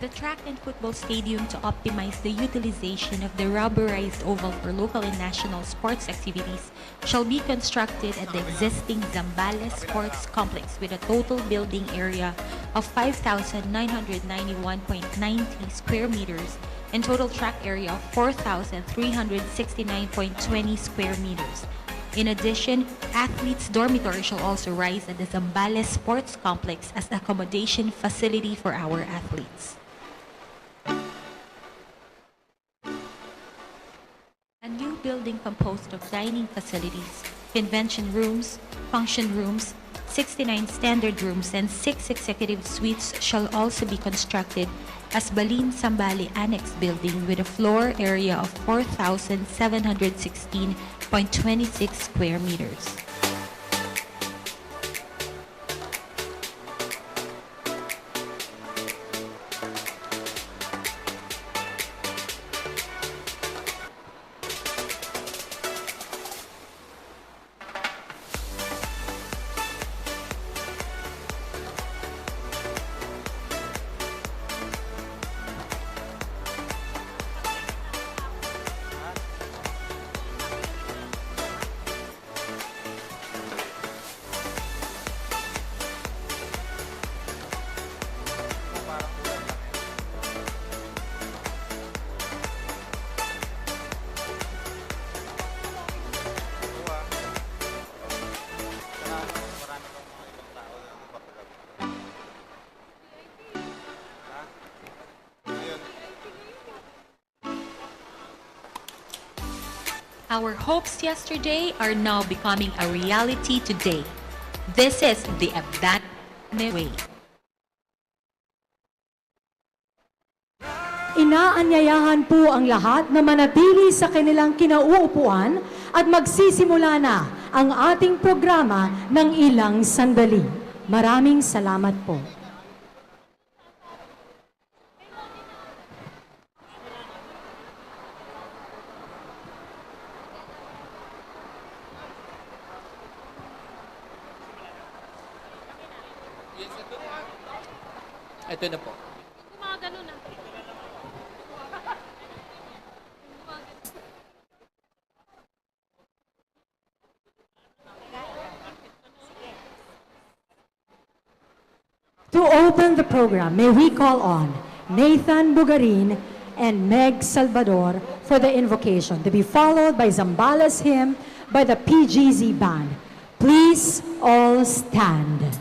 The track and football stadium to optimize the utilization of the rubberized oval for local and national sports activities shall be constructed at the existing Zambales Sports Complex with a total building area of 5,991.90 square meters and total track area of 4,369.20 square meters. In addition, athletes' dormitory shall also rise at the Zambales Sports Complex as accommodation facility for our athletes. A new building composed of dining facilities, convention rooms, function rooms, 69 standard rooms, and 6 executive suites shall also be constructed as Balin Sambali Annex Building with a floor area of 4,716.26 square meters. Our hopes yesterday are now becoming a reality today. This is the Abdane way. Inaanyayahan po ang lahat na manatili sa kanilang kinauupuan at magsisimula na ang ating programa ng ilang sandali. Maraming salamat po. Ito na po. To open the program, may we call on Nathan Bugarin and Meg Salvador for the invocation, to be followed by Zambales hymn by the PGZ Band. Please all stand.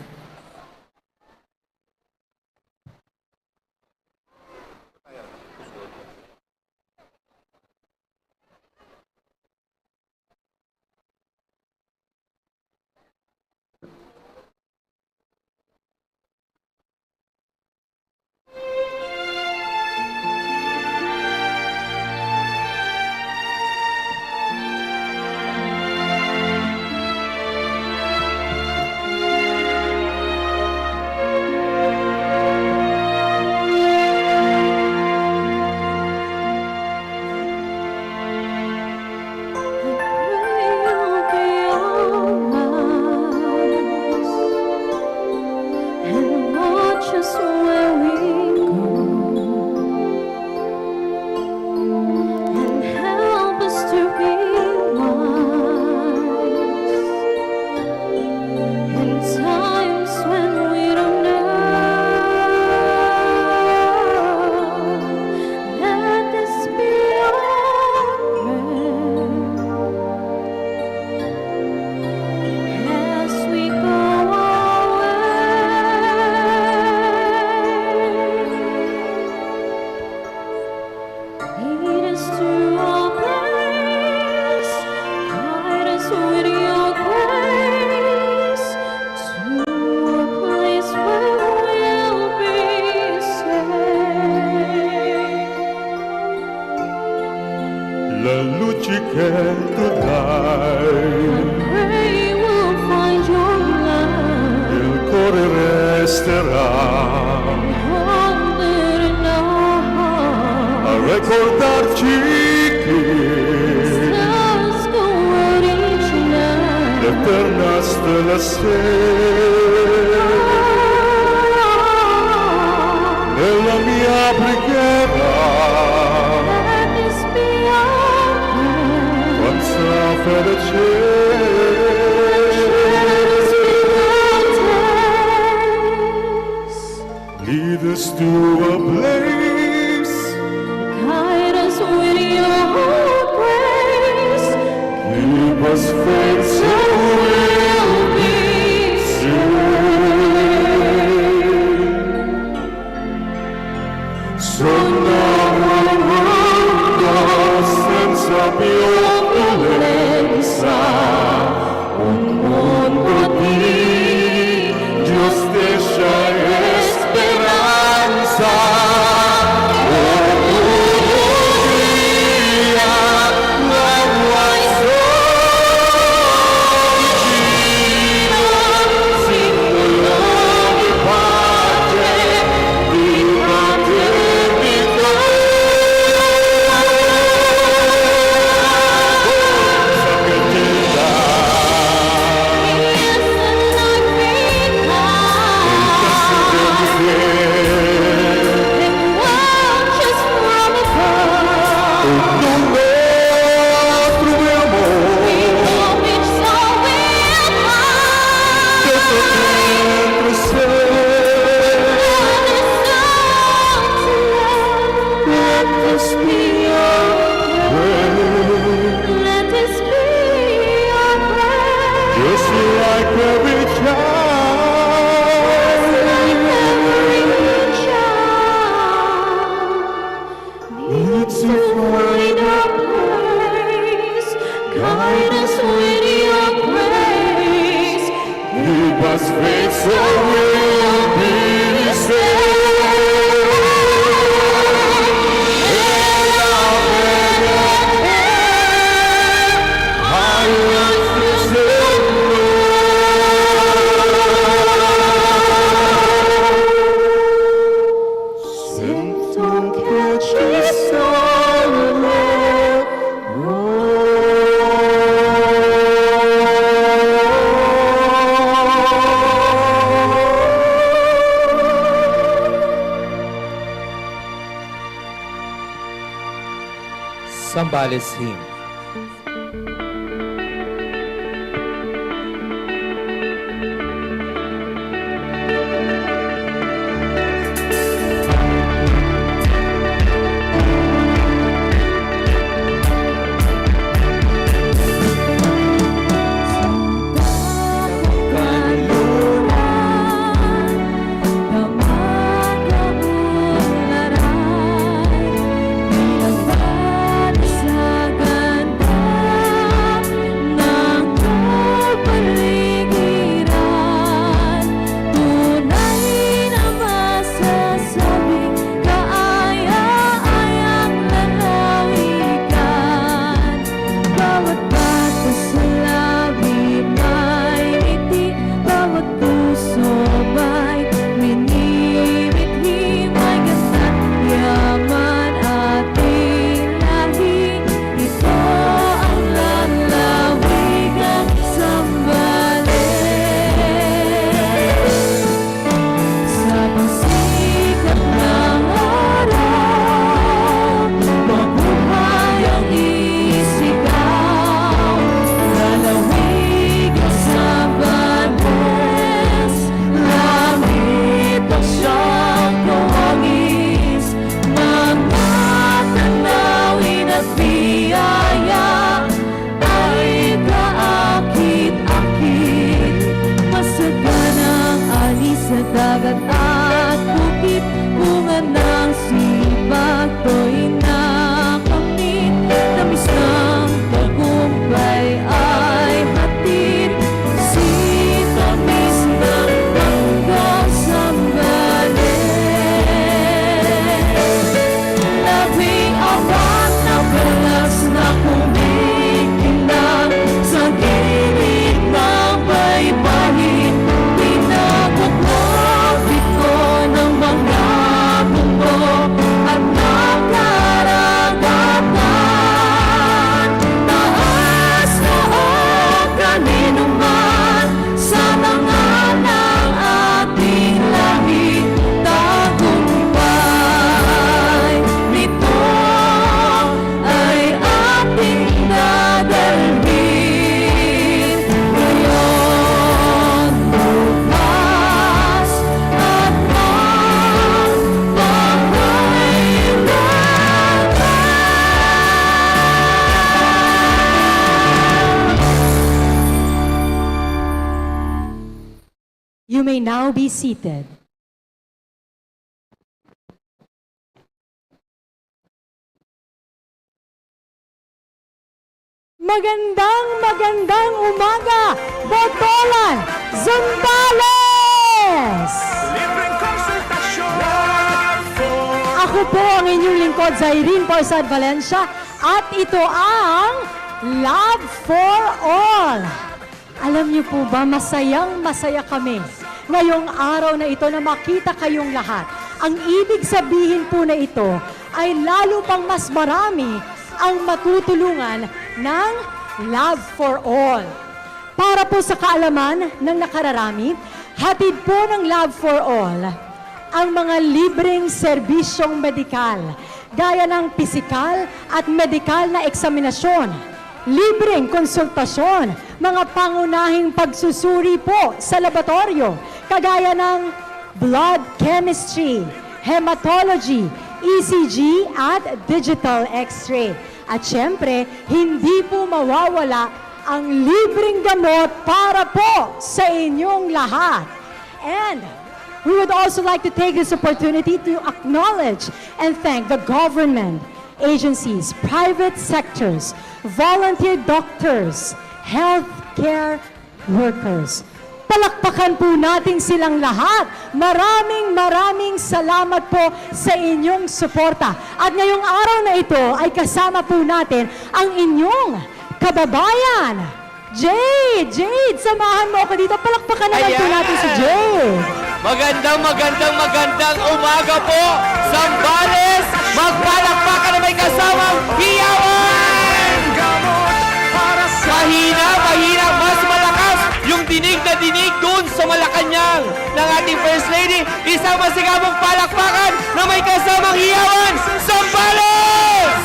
La luce che tu dai, Pray we'll find your love. il cuore resterà Haunted in our hearts. a ricordarci che Stars go out each night. l'eterna stella sei nella mia brigera, Let this be our prayer. quanta fede c'è. Let us be mountains. Lead us to a place, Guide us with your grace. give us faith so we'll be saved. So now around us senza più violenza, un mondo di giustizia e speranza. Oh, Maria, la vuoi sorgina, simbolo di pace, di fraternità. Forza che ti dà, just like every child. Needs to find a place. Guide us with your grace. Give us faith so we'll be saved. I want to say sento che ci Zambales hymn. Before now be seated. Magandang umaga, Botolan, Zambales! Libreng konsultasyon. Ako po ang inyong lingkod, Zairine Porsad Valencia, at ito ang Love for All. Alam niyo po ba, masayang-masaya kami ngayong araw na ito na makita kayong lahat. Ang ibig sabihin po na ito ay lalo pang mas marami ang matutulungan ng Love for All. Para po sa kaalaman ng nakararami, hatid po ng Love for All ang mga libreng serbisyong medikal, gaya ng pisikal at medikal na eksaminasyon, libreng konsultasyon, mga pangunahing pagsusuri po sa laboratorio, kagaya ng blood chemistry, hematology, ECG at digital x-ray. At syempre, hindi po mawawala ang libreng gamot para po sa inyong lahat. And we would also like to take this opportunity to acknowledge and thank the government, agencies, private sectors, volunteer doctors, healthcare workers. Palakpakan po natin silang lahat. Maraming salamat po sa inyong suporta. At ngayong araw na ito ay kasama po natin ang inyong kababayan, Jade. Jade, samahan mo ako dito. Palakpakan naman po natin si Jade. Magandang umaga po, Zambales! Magpalakpakan na may kasamang hiyawan! Gamot para sa Mahina, mas malakas yung dinig na dinig doon sa Malacanang ng ating First Lady. Isang masigabong palakpakan na may kasamang hiyawan, Zambales!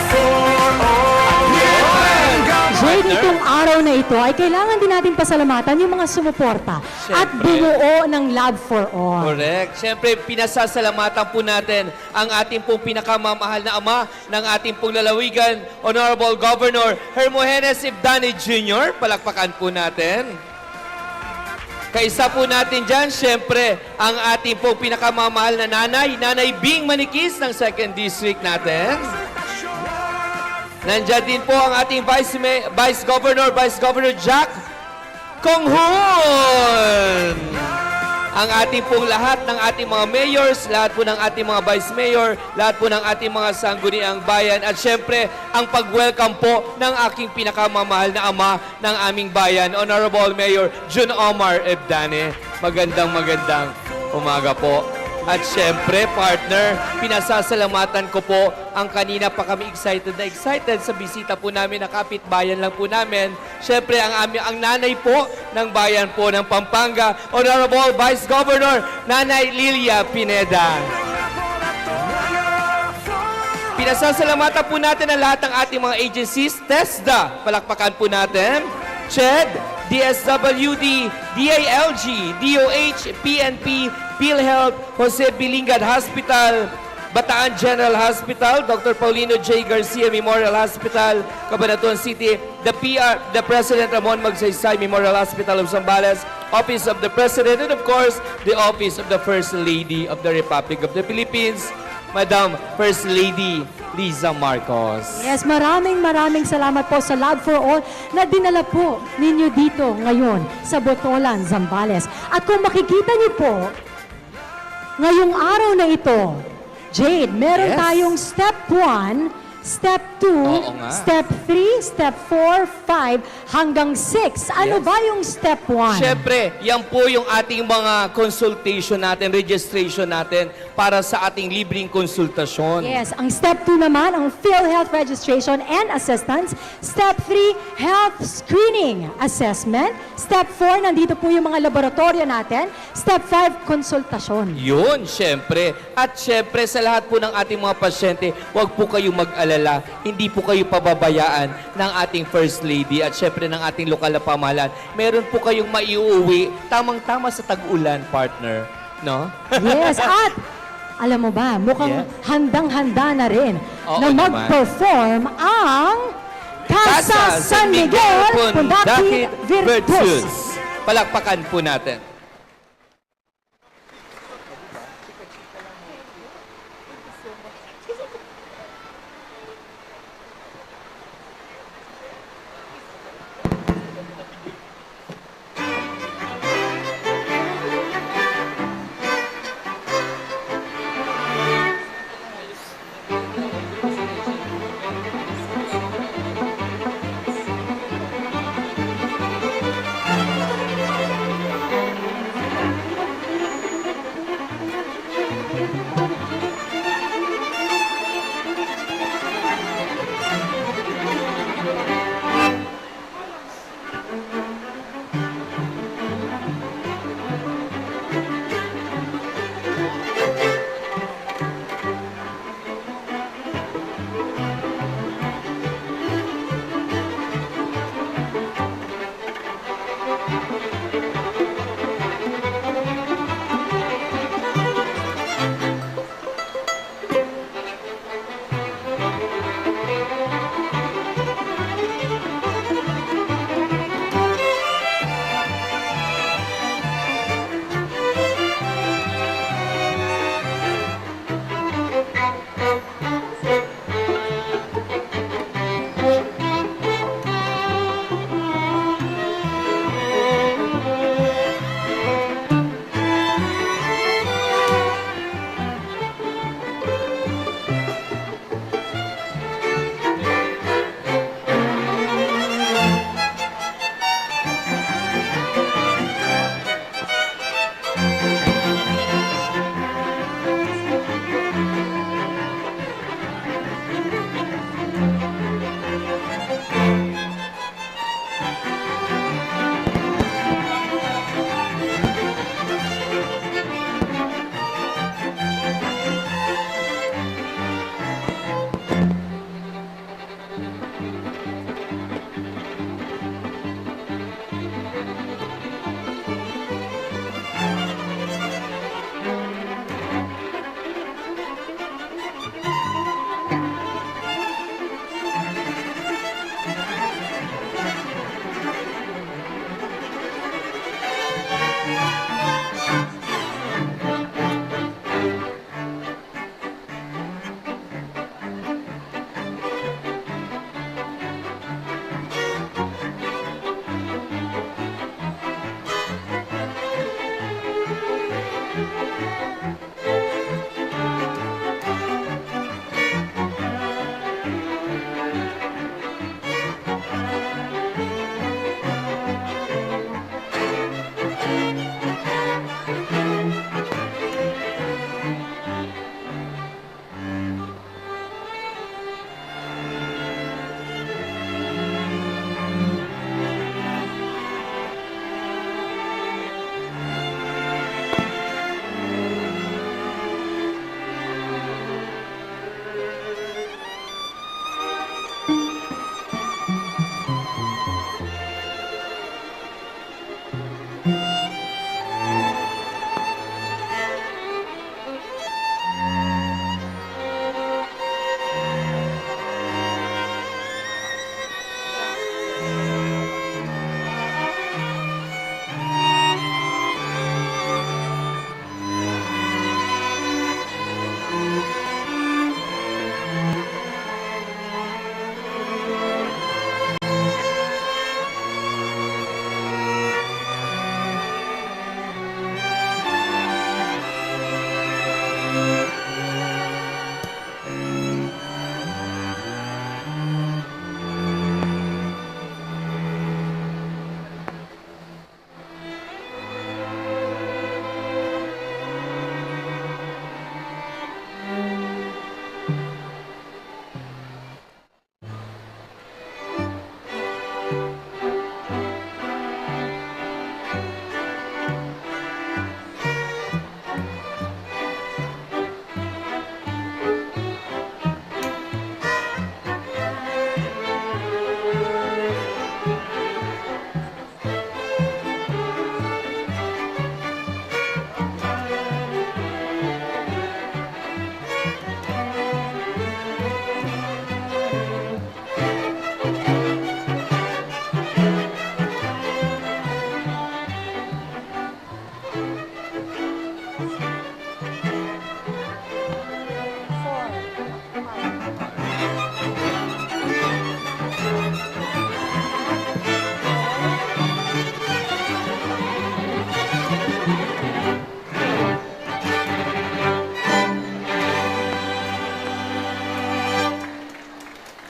Jade, itong araw na ito ay kailangan din natin pasalamatan yung mga sumuporta at bumuo ng Love for All. Correct. Siyempre, pinasasalamatan po natin ang ating pong pinakamamahal na ama ng ating pong lalawigan, Honorable Governor Hermogenes Ibdani Jr. Palakpakan po natin. Kaisa po natin dyan, siyempre, ang ating pong pinakamamahal na nanay, Nanay Bing Manikis ng 2nd District natin. Nandiyan din po ang ating Vice Governor Jack Konghun. Ang ating pong lahat ng ating mga mayors, lahat po ng ating mga vice mayor, lahat po ng ating mga sangguniang bayan, at syempre, ang pag-welcome po ng aking pinakamamahal na ama ng aming bayan, Honorable Mayor Jun Omar Ebdane. Magandang umaga po. At syempre, partner, pinasasalamatan ko po ang kanina pa kami excited sa bisita po namin na kapitbayan lang po namin. Syempre, ang nanay po ng bayan po ng Pampanga, Honorable Vice Governor Nanay Lilia Pineda. Pinasasalamatan po natin ang lahat ng ating mga agencies. TESDA, palakpakan po natin. CHED, DSWD, DALG, DOH, PNP, PhilHealth, Jose Bilingad Hospital, Bataan General Hospital, Dr. Paulino J. Garcia Memorial Hospital, Cabanatuan City, the President Ramon Magsaysay Memorial Hospital of Zambales, Office of the President, and of course, the Office of the First Lady of the Republic of the Philippines, Madam First Lady Liza Marcos. Yes, maraming salamat po sa Love for All na dinala po ninyo dito ngayon sa Botolan, Zambales. At kung makikita niyo po, ngayong araw na ito, Jade, meron tayong Step 1, Step 2, Step 3, Step 4, 5, hanggang 6. Ano ba yung Step 1? Siyempre, yan po yung ating mga consultation natin, registration natin para sa ating libreng konsultasyon. Yes, ang Step 2 naman, ang PhilHealth Registration and Assistance. Step 3, Health Screening Assessment. Step 4, nandito po yung mga laboratorio natin. Step 5, konsultasyon. Yun, siyempre. At siyempre, sa lahat po ng ating mga pasyente, huwag po kayong mag-alala. Hindi po kayo pababayaan ng ating First Lady at siyempre ng ating lokal na pamahalaan. Meron po kayong maiuwi tamang-tama sa tag-ulan, partner. No? Yes, at alam mo ba, mukhang handang-handa na rin Oo na mag-perform ang Casa San Miguel Pundakit Virtus. Palakpakan po natin.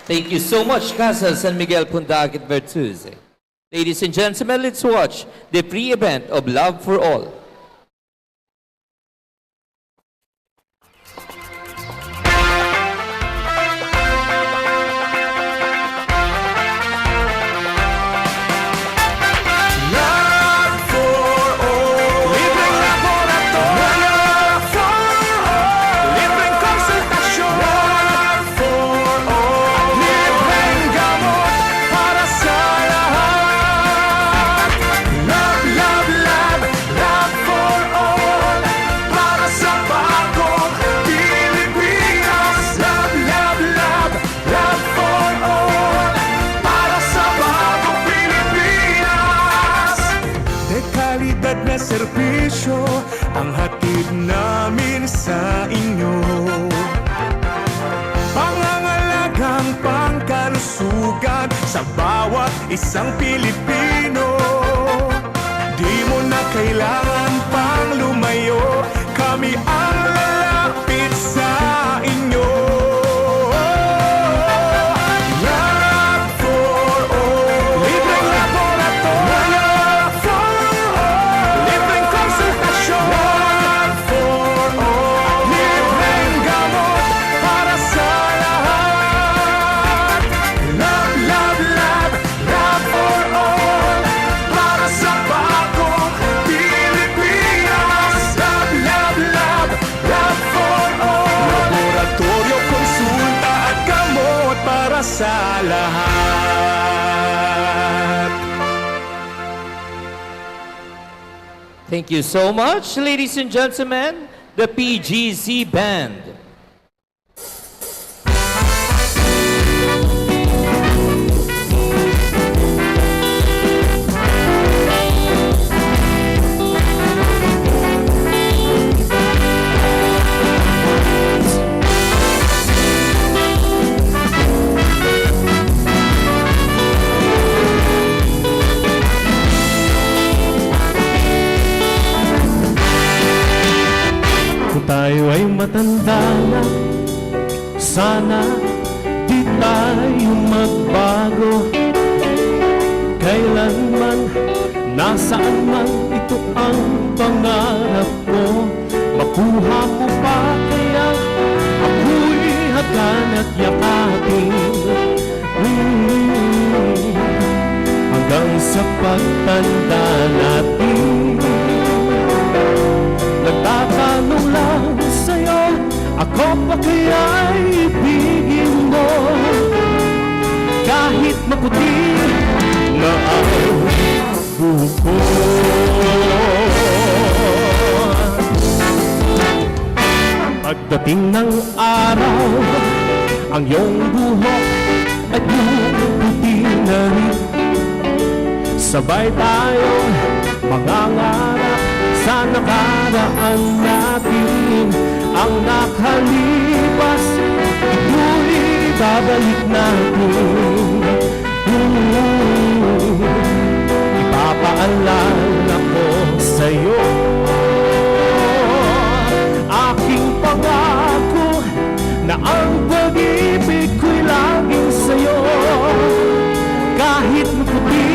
Thank you so much, Casa San Miguel Pundagat Vertuz. Ladies and gentlemen, let's watch the pre-event of Love for All. Serbisyo ang hatid namin sa inyo. Pangangalagang pangkalusugan sa bawat isang Pilipino. Di mo na kailangan pang lumayo, kami ang lalapit sa inyo. Love for all. Libreng laboratorio. Love for all. Libreng konsultasyon. Love for all. Libreng gamot para sa lahat. Love, love, love. Love for all. Para sa bagong Pilipinas. Love, love, love. Love for all. Laboratorio, konsulta at gamot para sa lahat. Thank you so much, ladies and gentlemen, the PGZ Band. Kung tayo ay matanda na, sana di tayo magbago. Kailanman, nasaan man, ito ang pangarap ko. Makuha ko pa kaya ako'y hagan at yakapin, hanggang sa pagtanda natin. Nagtatanong lang sa'yo, ako pa kaya'y ibigin mo, kahit maputi na ang buko. Pagdating ng araw, ang iyong buhok ay puputi na rin. Sabay tayong mangangarap sa nakaraan natin. Ang nakalipas, ito'y babalik natin. Ipapaalala ko sa'yo aking pangako na ang pag-ibig ko'y laging sa'yo, kahit maputi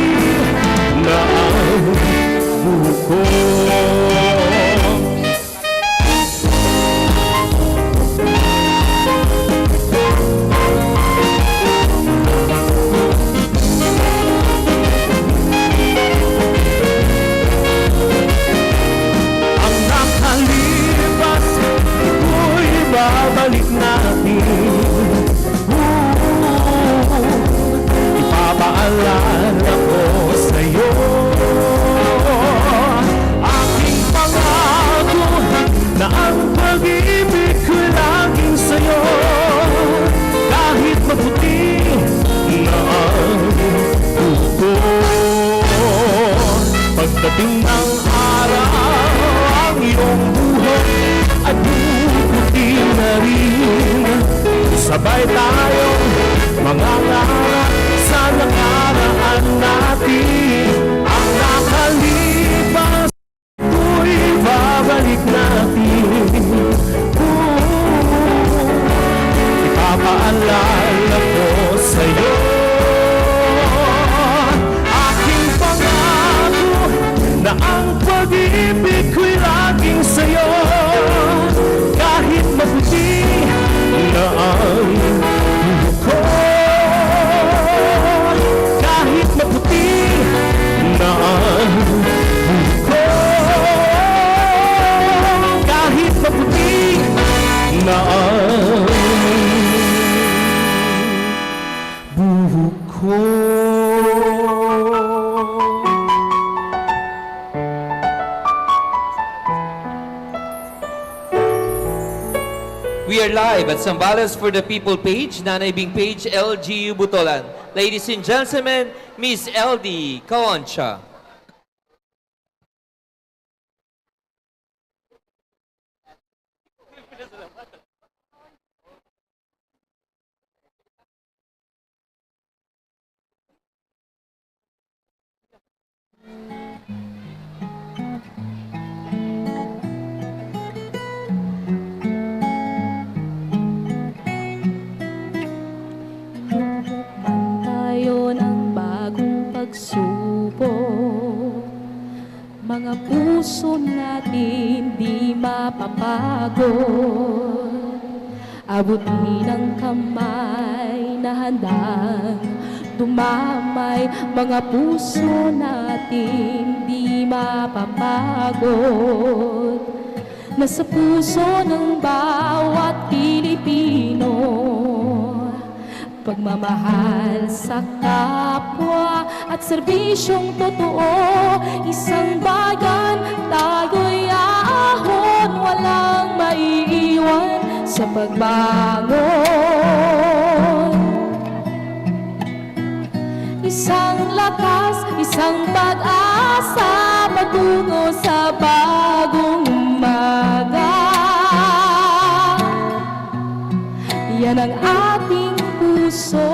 na ang buko. Babalik natin. Ipapaalala ko sa'yo aking pangako na ang pag-ibig ko'y laging sa'yo, kahit maputi na ang buko. Pagdating ng araw, ang iyong buhok at puputi na rin. Sabay tayong mangangarap sa nakaraan natin. Ang nakalipas, ito'y babalik natin. Ipapaalala ko sa'yo aking pangako na ang pag-ibig ko'y laging sa'yo, kahit maputi na ang buko. Kahit maputi na ang buko. Kahit maputi na ang buko. We are live at Zambales for the People page, Nanay Bing page, LGU Botolan. Ladies and gentlemen, Miss LD Kawancha. Tayo ng bagong pagsubok, mga puso natin di mapapagod. Abutin ang kamay na handang dumamay, mga puso natin di mapapagod. Nasa puso ng bawat Pilipino, pagmamahal sa kapwa at serbisyong totoo. Isang bayan, tayo'y aahon, walang maiiwan sa pagbangon. Isang lakas, isang pag-asa, patungo sa bagong umaga. Yan ang ating puso.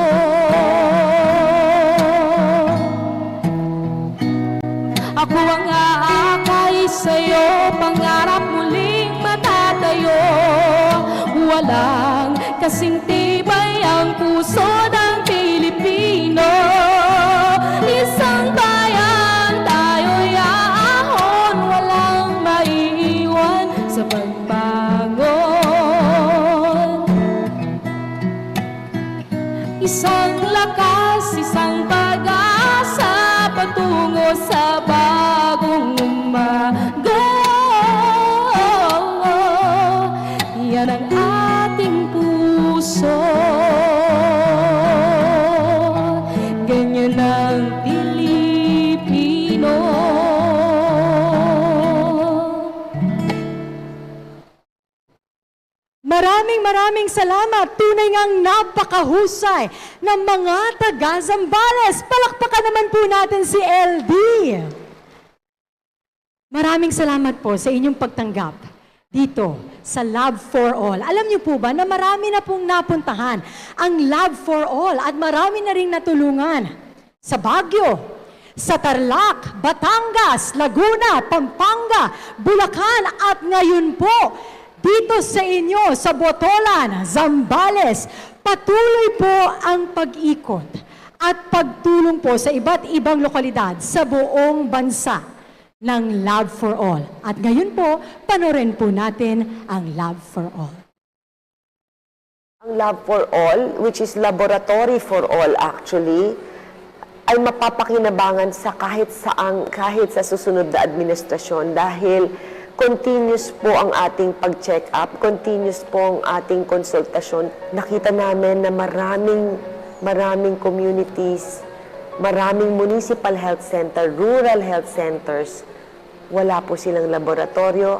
Ako ang aakay sa'yo, pangarap muling matatayo. sa'yo. Walang kasing tibay ang puso ng Pilipino. Isang bayan tayo'y aahon, walang maiiwan sa pagbangon. Isang lakas, isang pag-asa patungo sa bagong umaga. Yan ang ating puso. Ganyan ang Pilipino. Maraming salamat. Tunay ngang napakahusay ng mga taga Zambales. Palakpakan naman po natin si LD. Maraming salamat po sa inyong pagtanggap dito sa Love for All. Alam niyo po ba na marami na pong napuntahan ang Love for All at marami na ring natulungan sa Baguio, sa Tarlac, Batangas, Laguna, Pampanga, Bulacan at ngayon po dito sa inyo sa Botolan, Zambales. Patuloy po ang pag-ikot at pagtulong po sa iba't ibang lokalidad sa buong bansa ng Love for All. At ngayon po, panoorin po natin ang Love for All. Ang Love for All, which is laboratory for all actually, ay mapapakinabangan sa kahit sa susunod na administrasyon dahil continuous po ang ating pag-check up, continuous po ang ating konsultasyon. Nakita namin na maraming communities, maraming municipal health center, rural health centers, wala po silang laboratorio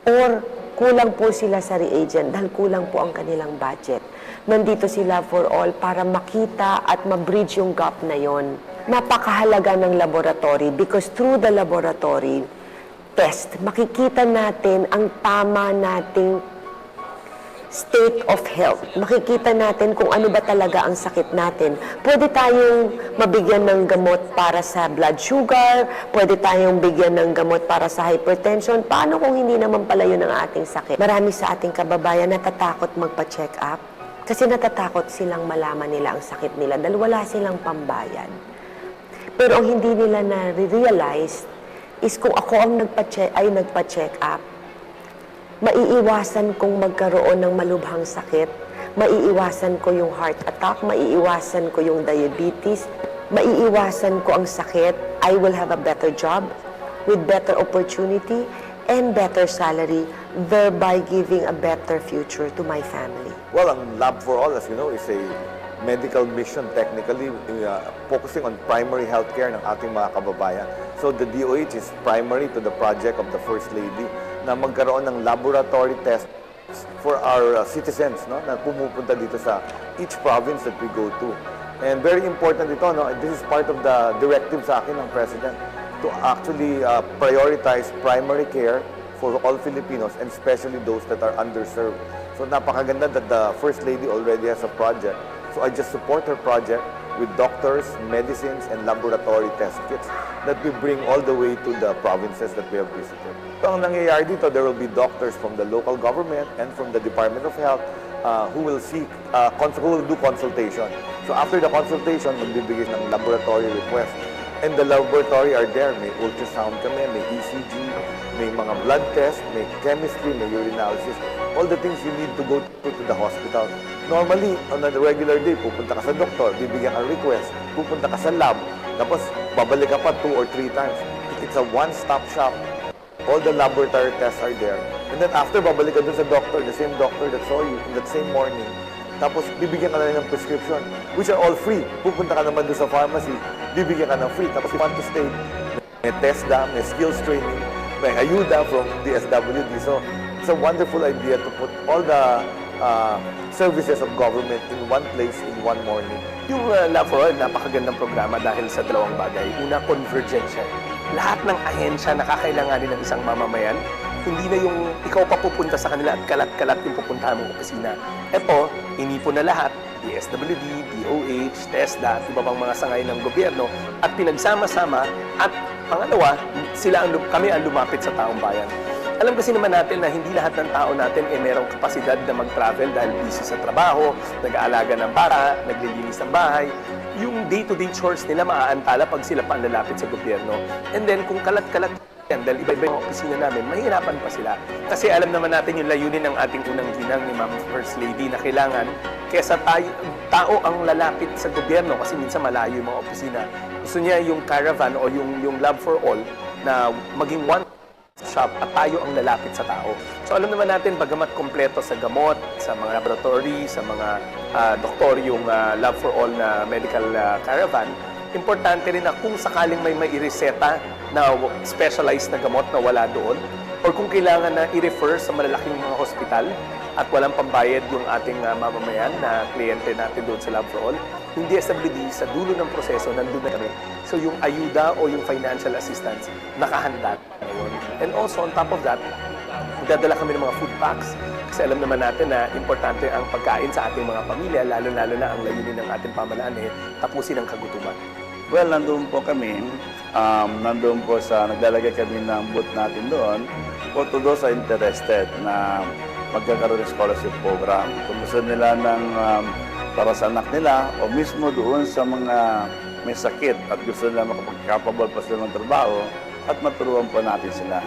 or kulang po sila sa reagent dahil kulang po ang kanilang budget. Nandito sila for all para makita at ma-bridge yung gap na yon. Napakahalaga ng laboratory because through the laboratory test, makikita natin ang tama nating state of health. Makikita natin kung ano ba talaga ang sakit natin. Pwede tayong mabigyan ng gamot para sa blood sugar, pwede tayong bigyan ng gamot para sa hypertension. Paano kung hindi naman pala yun ang ating sakit? Marami sa ating kababayan natatakot magpa-check up kasi natatakot silang malaman nila ang sakit nila dahil wala silang pambayad. Pero ang hindi nila na-realize is kung ako ang nagpa-check up, maiiwasan kong magkaroon ng malubhang sakit, maiiwasan ko yung heart attack, maiiwasan ko yung diabetes, maiiwasan ko ang sakit, I will have a better job with better opportunity and better salary, thereby giving a better future to my family. Well, ang Lab for All, as you know, is a medical mission technically focusing on primary healthcare ng ating mga kababayan. So the DOH is primary to the project of the First Lady na magkaroon ng laboratory tests for our citizens, no, na pumupunta dito sa each province that we go to. And very important ito, no, and this is part of the directive sa akin ng President to actually prioritize primary care for all Filipinos and especially those that are underserved. So napakaganda that the First Lady already has a project. So I just support her project with doctors, medicines, and laboratory test kits that we bring all the way to the provinces that we have visited. So ang nangyayari dito, there will be doctors from the local government and from the Department of Health who will do consultation. So after the consultation, magbibigay ng laboratory request. And the laboratory are there. May ultrasound kami, may ECG, may mga blood test, may chemistry, may urinalysis. All the things you need to go to the hospital. Normally, on a regular day, pupunta ka sa doktor, bibigyan ka request, pupunta ka sa lab, tapos babalik ka pa 2 or 3 times. It's a one-stop shop. All the laboratory tests are there. And then after, babalik ka dun sa doctor, the same doctor that saw you in that same morning. Tapos, bibigyan ka na rin ng prescription, which are all free. Pupunta ka naman dun sa pharmacy, bibigyan ka ng free. Tapos, you want to stay, may TESDA, may skills training, may ayuda from DSWD. So, it's a wonderful idea to put all the services of government in one place, in one morning. Yung Love for All, napakagandang programa dahil sa dalawang bagay. Una, convergence siya. Lahat ng ahensya na kakailanganin ng isang mamamayan, hindi na yung ikaw pa pupunta sa kanila at kalat-kalat yung pupuntahan mong opisina. Ito, inipon na lahat, DSWD, DOH, TESDA, at iba pang mga sangay ng gobyerno, at pinagsama-sama, at pangalawa, kami ang lumapit sa taong bayan. Alam kasi naman natin na hindi lahat ng tao natin merong kapasidad na mag-travel dahil busy sa trabaho, nag-aalaga ng bata, naglilinis ng bahay. Yung day-to-day chores nila maaantala pag sila pa lalapit sa gobyerno. And then kung kalat-kalat yan, dahil iba-iba yung opisina namin, mahirapan pa sila. Kasi alam naman natin yung layunin ng ating unang ginang ni Ma'am First Lady na kailangan kesa tao ang lalapit sa gobyerno kasi minsan malayo yung mga opisina. Gusto niya yung caravan o yung Love for All na maging one shop at tayo ang lalapit sa tao. So alam naman natin, bagamat kompleto sa gamot, sa mga laboratory, sa mga doktor, yung Love for All na medical caravan, importante rin na kung sakaling may maireseta na specialized na gamot na wala doon, or kung kailangan na i-refer sa malalaking mga hospital at walang pambayad yung ating mamamayan na kliyente natin doon sa Love for All, yung DSWD sa dulo ng proseso, nandun na kami. So yung ayuda o yung financial assistance, nakahanda ngayon. And also, on top of that, dadala kami ng mga food packs kasi alam naman natin na importante ang pagkain sa ating mga pamilya, lalo-lalo na ang layunin ng ating pamalaan tapusin ang kagutuman. Well, nandun po kami, nandun po naglalagay kami ng booth natin doon for to those are interested na magkakaroon ng scholarship program. Kung gusto nila ng para sa anak nila o mismo doon sa mga may sakit at gusto nila makapag-capable pa sila ng trabaho at maturuan po natin sila.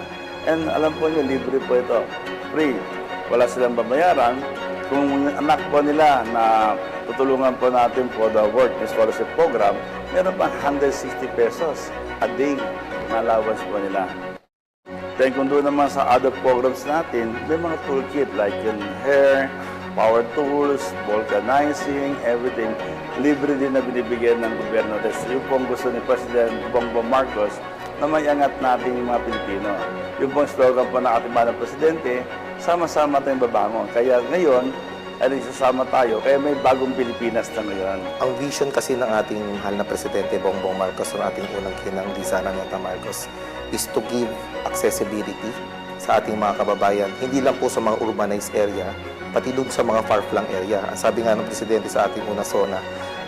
And alam po niyo, libre po ito. Free. Wala silang babayaran. Kung anak po nila na tutulungan po natin for the work the scholarship program, meron pang 160 pesos a day na allowance po nila. Then kung doon naman sa other programs natin, may mga toolkit like yung hair, power tools, vulcanizing, everything. Libre din na binibigyan ng gobyerno. That's yung pong gusto ni President Bongbong Marcos na may angat natin yung mga Pilipino. Yung pong slogan po ng ating mahal na Presidente, sama-sama tayong babangon. Kaya ngayon, ay nagsasama tayo, kaya may bagong Pilipinas na ngayon. Ang vision kasi ng ating mahal na Presidente Bongbong Marcos, ng ating unang ginang Louise Araneta Marcos, is to give accessibility sa ating mga kababayan, hindi lang po sa mga urbanized area, pati doon sa mga far-flung area. Ang sabi nga ng Presidente sa ating unang zona,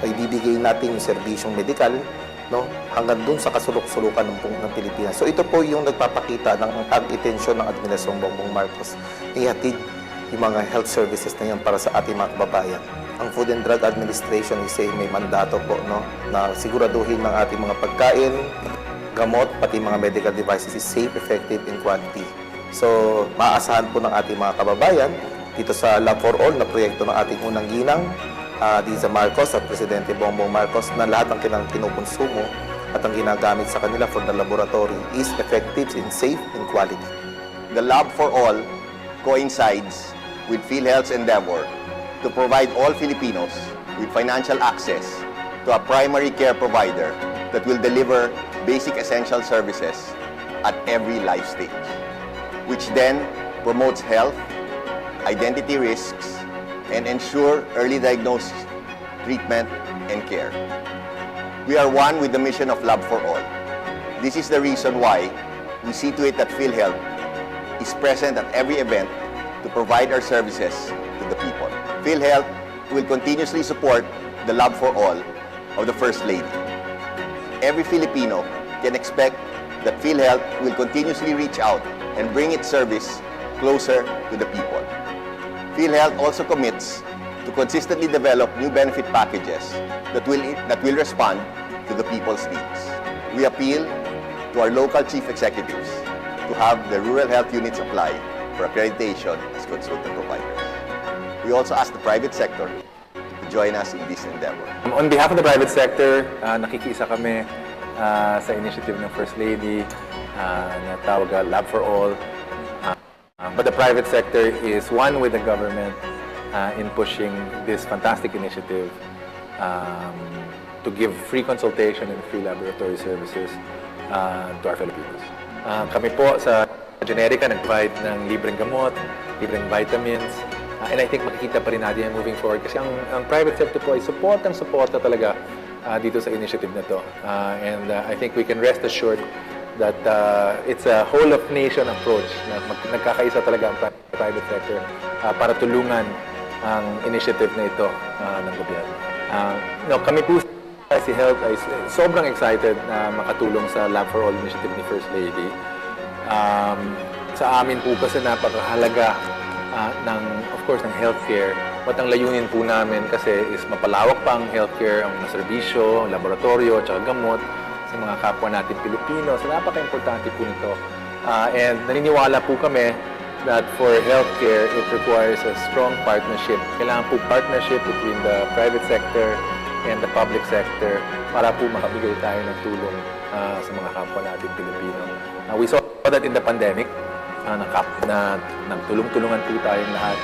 ay bibigay natin yung serbisyong medikal, no, hanggang doon sa kasulok-sulukan ng Pilipinas. So ito po yung nagpapakita ng pag-intensyon ng Administrasyong Bongbong Marcos na ihatid yung mga health services na yan para sa ating mga kababayan. Ang Food and Drug Administration is may mandato po, no, na siguraduhin ng ating mga pagkain, gamot, pati mga medical devices is safe, effective, and quality. So, maaasahan po ng ating mga kababayan dito sa Love for All na proyekto ng ating unang ginang, Liza Marcos at Presidente Bongbong Marcos, na lahat ng kanilang kinukonsumo at ang ginagamit sa kanila for the laboratory is effective and safe and quality. The Love for All coincides with PhilHealth's endeavor to provide all Filipinos with financial access to a primary care provider that will deliver basic essential services at every life stage, which then promotes health, identity risks, and ensure early diagnosis, treatment, and care. We are one with the mission of Love for All. This is the reason why we see to it that PhilHealth is present at every event to provide our services to the people. PhilHealth will continuously support the Love for All of the First Lady. Every Filipino can expect that PhilHealth will continuously reach out and bring its service closer to the people. PhilHealth also commits to consistently develop new benefit packages that will respond to the people's needs. We appeal to our local chief executives to have the rural health units apply for accreditation as consultant providers. We also ask the private sector to join us in this endeavor. On behalf of the private sector, nakikiisa kami sa initiative ng First Lady na tawag Love for All. But the private sector is one with the government in pushing this fantastic initiative to give free consultation and free laboratory services to our Filipinos. Kami po sa Generica nag-provide ng libreng gamot, libreng vitamins, and I think makikita pa rin natin yan moving forward kasi ang private sector po ay suporta talaga dito sa initiative na to. And I think we can rest assured that it's a whole-of-nation approach na nagkakaisa talaga ang private sector para tulungan ang initiative na ito ng gobyerno. Kami po sa Health ay sobrang excited na makatulong sa Lab for All initiative ni First Lady. Sa amin po kasi napakahalaga ng, of course, ng healthcare. At ang layunin po namin kasi is mapalawak pa ang healthcare, ang mga serbisyo, laboratorio, at gamot sa mga kapwa natin Pilipino. So napaka-importante po nito. And naniniwala po kami that for healthcare, it requires a strong partnership. Kailangan po partnership between the private sector and the public sector para po makabigay tayo ng tulong sa mga kapwa natin Pilipino. We saw that in the pandemic, na nagtulong-tulungan po tayong lahat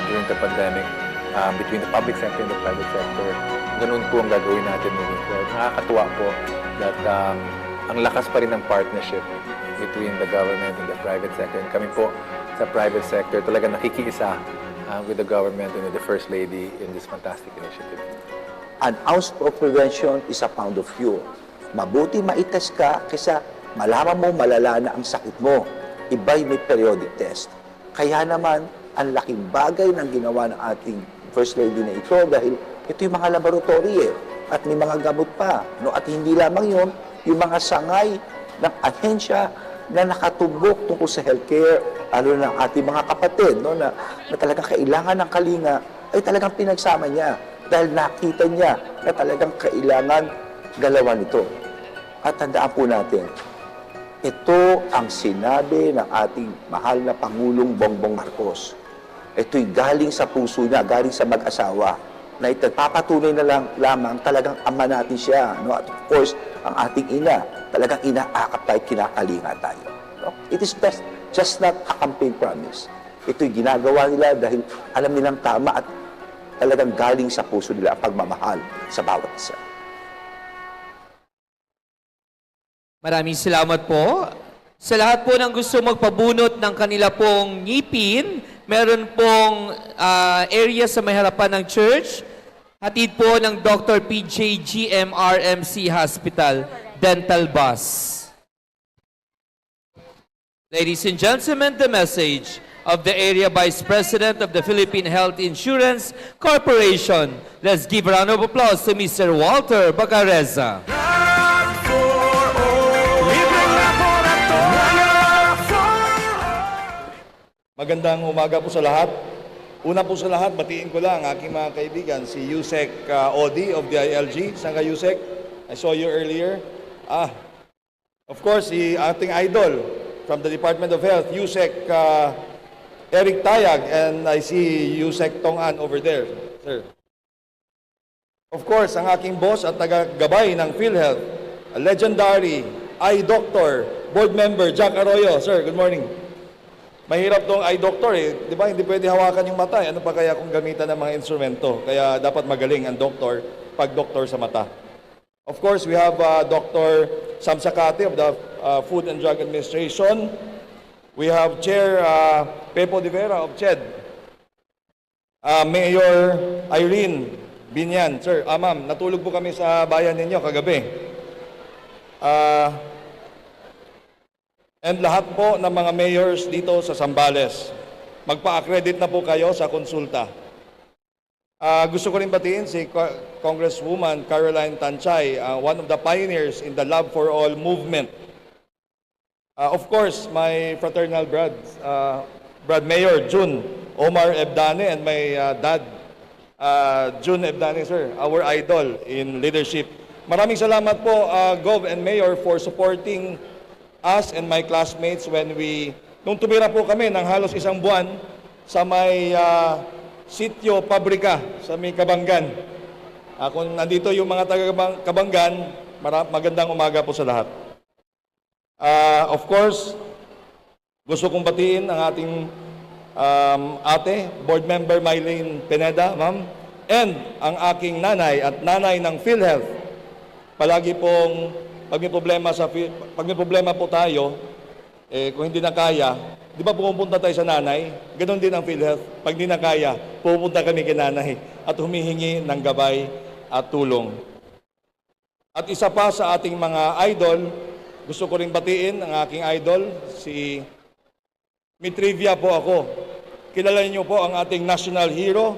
during the pandemic between the public sector and the private sector. Ganun po ang gagawin natin moving forward. Nakakatuwa po that ang lakas pa rin ng partnership between the government and the private sector. And kami po sa private sector talaga nakikiisa with the government and with the First Lady in this fantastic initiative. An ounce of prevention is a pound of cure. Mabuti maitas ka kaysa malaman mo malala na ang sakit mo. Iba'y may periodic test. Kaya naman, ang laking bagay ng ginawa ng ating First Lady na ito dahil ito yung mga laboratory at may mga gamot pa. No? At hindi lamang yun, yung mga sangay ng ahensya na nakatumbok tungkol sa healthcare, lalo ng ating mga kapatid, no? na talagang kailangan ng kalinga, ay talagang pinagsama niya dahil nakita niya na talagang kailangan galawan ito. At tandaan po natin, ito ang sinabi ng ating mahal na Pangulong Bongbong Marcos. Ito'y galing sa puso niya, galing sa mag-asawa, na itapapatunay na lamang talagang ama natin siya. No? At of course, ang ating ina, talagang inaakap tayo, kinakalinga tayo. No? It is just not a campaign promise. Ito'y ginagawa nila dahil alam nilang tama at talagang galing sa puso nila ang pagmamahal sa bawat isa. Maraming salamat po. Sa lahat po ng gusto magpabunot ng kanila pong ngipin, meron pong area sa may harapan ng church. Hatid po ng Dr. PJ GMRMC Hospital Dental Bus. Ladies and gentlemen, the message of the Area Vice President of the Philippine Health Insurance Corporation. Let's give a round of applause to Mr. Walter Bacareza. Magandang umaga po sa lahat. Una po sa lahat, batiin ko lang aking mga kaibigan, si Yusek Odi of the ILG. Saan ka, Yusek? I saw you earlier. Of course, si ating idol from the Department of Health, Yusek Eric Tayag, and I see Yusek Tong-an over there, sir. Of course, ang aking boss at taga-gabay ng PhilHealth, a legendary eye doctor, board member, Jack Arroyo. Sir, good morning. Mahirap tong eye doctor di ba? Hindi pwede hawakan yung mata. Ano pa kaya kung gamitan ng mga instrumento? Kaya dapat magaling ang doktor pag doktor sa mata. Of course, we have Dr. Sam Sakati of the Food and Drug Administration. We have Chair Pepo de Vera of CHED. Mayor Irene Binyan. Sir, ma'am, natulog po kami sa bayan ninyo kagabi. And lahat po ng mga mayors dito sa Zambales, magpa-accredit na po kayo sa Konsulta. Gusto ko rin batiin si Congresswoman Caroline Tanchay, one of the pioneers in the Love for All movement. Of course, my fraternal Brad Mayor Jun Omar Ebdane and my dad Jun Ebdane, sir, our idol in leadership. Maraming salamat po, Gov and Mayor, for supporting us and my classmates nung tumira po kami ng halos isang buwan sa may sitio pabrika sa may Kabanggan. Kung nandito yung mga taga-Kabanggan, magandang umaga po sa lahat. Of course, gusto kong batiin ang ating ate, board member Mylene Pineda, ma'am, and ang aking nanay at nanay ng PhilHealth. Palagi pong pag may problema po tayo, kung hindi na kaya, di ba pumunta tayo sa nanay? Ganon din ang PhilHealth. Pag hindi na kaya, pupunta kami kay nanay at humihingi ng gabay at tulong. At isa pa sa ating mga idol, gusto ko rin batiin ang aking idol, may trivia po ako. Kilala niyo po ang ating national hero.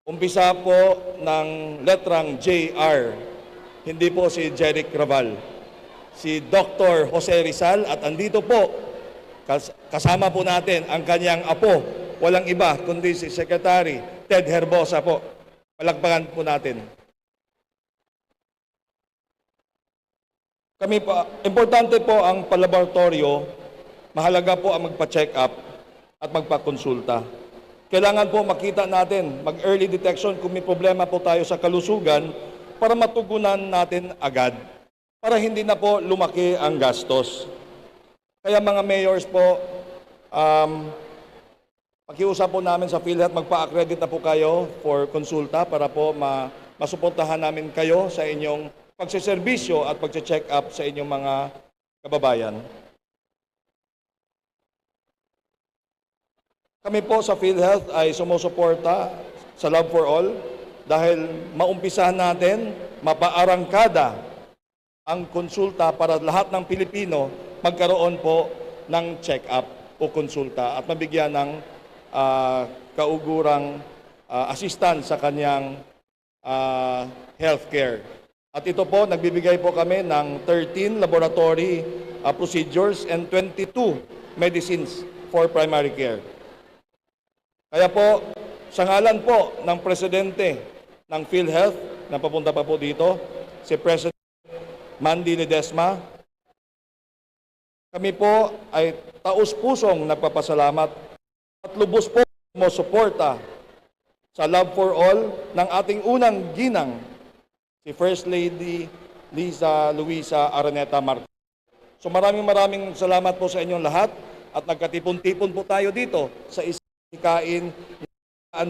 Umpisa po ng letrang JR. Hindi po si Jeric Raval. Si Dr. Jose Rizal at andito po Kasama po natin ang kanyang apo, walang iba kundi si Secretary Ted Herbosa po. Palakpakan po natin. Kami po, importante po ang palaboratorio, mahalaga po ang magpa-check up at magpa-konsulta. Kailangan po makita natin, mag-early detection kung may problema po tayo sa kalusugan para matugunan natin agad, para hindi na po lumaki ang gastos. Kaya mga mayors po, pakiusap po namin sa PhilHealth, magpa-accredit na po kayo for konsulta para po masuportahan namin kayo sa inyong pagsiservisyo at pagche-check up sa inyong mga kababayan. Kami po sa PhilHealth ay sumusuporta sa Love for All dahil maumpisahan natin, mapaarangkada ang konsulta para lahat ng Pilipino magkaroon po ng check-up o konsulta at mabigyan ng kaugurang assistance sa kanyang healthcare. At ito po, nagbibigay po kami ng 13 laboratory procedures and 22 medicines for primary care. Kaya po, sa ngalan po ng Presidente ng PhilHealth, na papunta pa po dito, si President Mandy Ledesma, kami po ay taus-pusong nagpapasalamat at lubos po sumusuporta sa Love for All ng ating unang ginang, si First Lady Louise Araneta. So maraming salamat po sa inyong lahat at nagkatipon-tipon po tayo dito sa isang hikain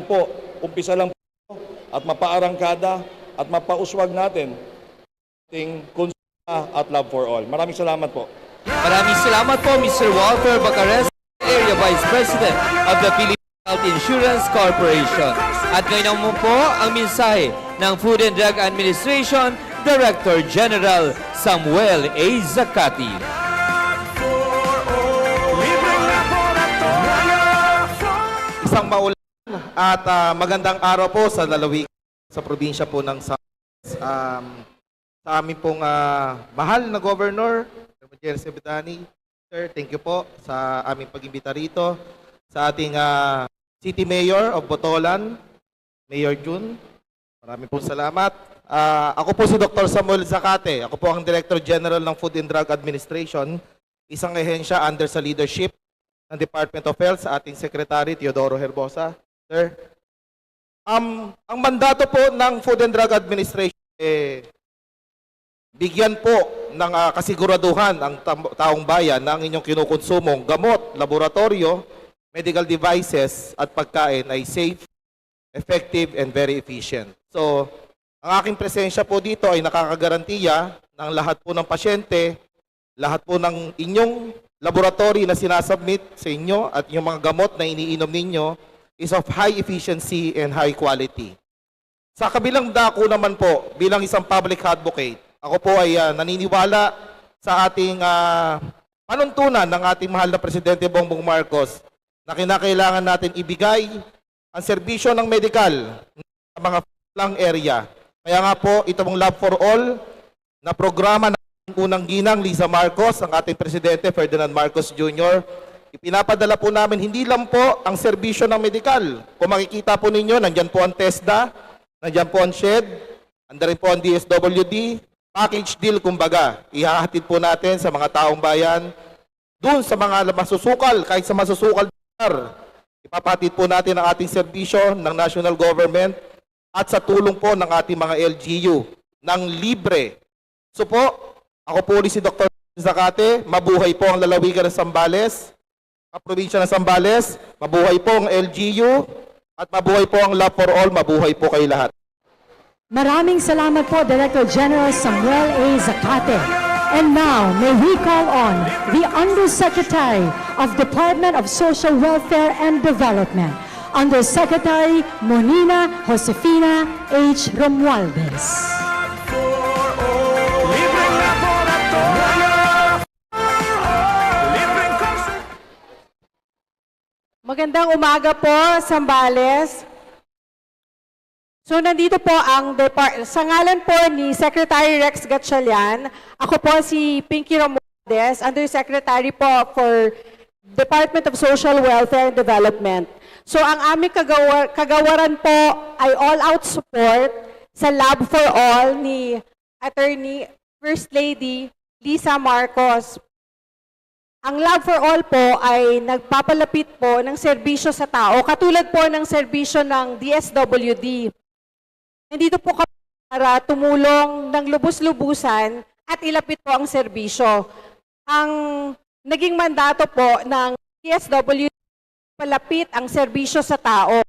po. Umpisa lang po at mapaarangkada at mapauswag natin ating konsulta at Love for All. Maraming salamat po. Maraming salamat po, Mr. Walter Bacares, Area Vice President of the Philippine Health Insurance Corporation. At ngayon mo po ang mensahe ng Food and Drug Administration Director General Samuel A. Zacati. Isang maulan at magandang araw po sa lalawigan sa probinsya po ng Zambales. Sa aming pong mahal na Governor, Jersey Bedani, sir, thank you po sa aming pag-imbita rito. Sa ating City Mayor of Botolan, Mayor June, maraming pong salamat. Ako po si Dr. Samuel Zacate. Ako po ang Director General ng Food and Drug Administration, isang ehensya under sa leadership ng Department of Health sa ating Secretary Teodoro Herbosa. Sir, ang mandato po ng Food and Drug Administration bigyan po ng kasiguraduhan ang taong bayan na ang inyong kinukonsumong gamot, laboratorio, medical devices at pagkain ay safe, effective, and very efficient. So, ang aking presensya po dito ay nakakagarantiya ng lahat po ng pasyente, lahat po ng inyong laboratory na sinasubmit sa inyo at yung mga gamot na iniinom ninyo is of high efficiency and high quality. Sa kabilang dako naman po, bilang isang public advocate, ako po ay naniniwala sa ating panuntunan ng ating mahal na Presidente Bongbong Marcos na kinakailangan natin ibigay ang serbisyo ng medical sa mga lang area. Kaya nga po, itong Love for All na programa ng unang ginang Liza Marcos, ang ating Presidente Ferdinand Marcos Jr., ipinapadala po namin hindi lang po ang serbisyo ng medical. Kung makikita po ninyo, nandyan po ang TESDA, nandyan po ang SHED, andarin po ang DSWD, package deal kumbaga. Ihahatid po natin sa mga taong bayan, dun sa mga masusukal, kahit sa masusukal, ipapatid po natin ang ating serbisyo ng national government at sa tulong po ng ating mga LGU ng libre. So po, ako po ulit si Dr. Zacate, mabuhay po ang lalawigan ng Zambales, ang probinsya ng Zambales, mabuhay po ang LGU, at mabuhay po ang Love for All, mabuhay po kayo lahat. Maraming salamat po, Director General Samuel A. Zacate. And now, may we call on the Undersecretary of Department of Social Welfare and Development, Undersecretary Monina Josefina H. Romualdez. Magandang umaga po, Zambales. So nandito po ang sa ngalan po ni Secretary Rex Gatchalian, ako po si Pinky Romualdez, Undersecretary po for Department of Social Welfare and Development. So ang aming kagawaran po ay all-out support sa Lab for All ni Attorney First Lady Lisa Marcos. Ang Lab for All po ay nagpapalapit po ng serbisyo sa tao, katulad po ng serbisyo ng DSWD. Nandito po kami para tumulong ng lubos-lubusan at ilapit po ang serbisyo. Ang naging mandato po ng DSWD palapit ang serbisyo sa tao.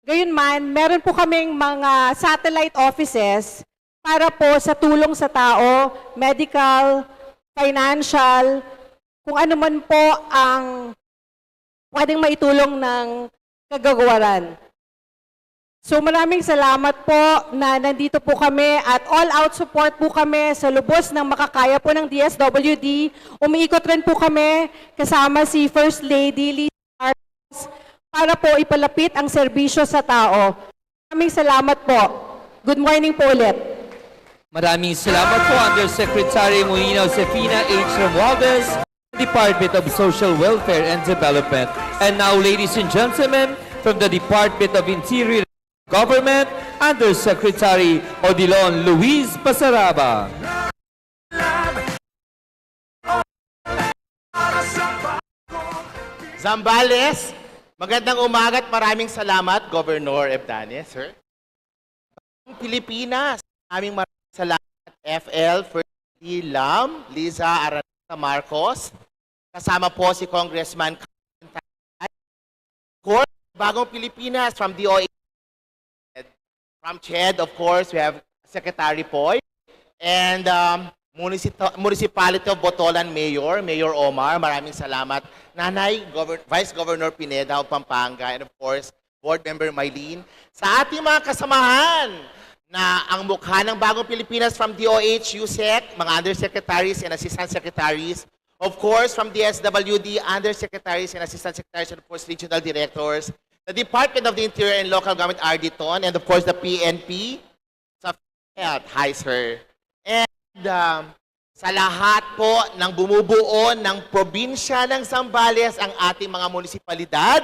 Gayunman, meron po kaming mga satellite offices para po sa tulong sa tao, medical, financial, kung ano man po ang pwedeng maitulong ng kagagawaran. So maraming salamat po na nandito po kami at all-out support po kami sa lubos ng makakaya po ng DSWD. Umiikot rin po kami kasama si First Lady Lisa Marcos para po ipalapit ang serbisyo sa tao. Maraming salamat po. Good morning po ulit. Maraming salamat po, Undersecretary Molina Josefina H. Romualdez, Department of Social Welfare and Development. And now, ladies and gentlemen, from the Department of Interior Government, Undersecretary Odilon Louise Pasaraba. Zambales, magandang umaga at maraming salamat, Governor Ebdane, sir. Pilipinas, aming maraming salamat, FL, First Lady Lam, Liza Araneta Marcos, kasama po si Congressman Court, Bagong Pilipinas from DOH. From CHED, of course, we have Secretary Poy, and Municipality of Botolan Mayor, Mayor Omar, maraming salamat. Nanay, Vice Governor Pineda of Pampanga, and of course, Board Member Mylene. Sa ating mga kasamahan na ang mukha ng Bagong Pilipinas from DOH, USEC, mga Undersecretaries and Assistant Secretaries, of course, from DSWD, Undersecretaries and Assistant Secretaries, and of course, Regional Directors, the Department of the Interior and Local Government, RDTON, and of course, the PNP, sa Health, hi sir. And sa lahat po ng bumubuo ng probinsya ng Zambales, ang ating mga munisipalidad,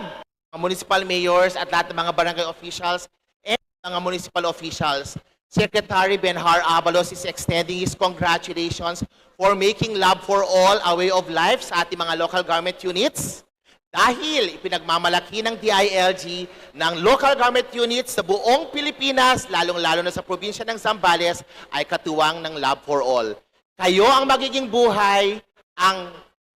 mga municipal mayors at lahat ng mga barangay officials and mga municipal officials. Secretary Benhar Abalos is extending his congratulations for making Lab for All a way of life sa ating mga local government units. Dahil ipinagmamalaki ng DILG ng local government units sa buong Pilipinas, lalong-lalo na sa probinsya ng Zambales, ay katuwang ng Lab for All. Kayo ang magiging buhay, ang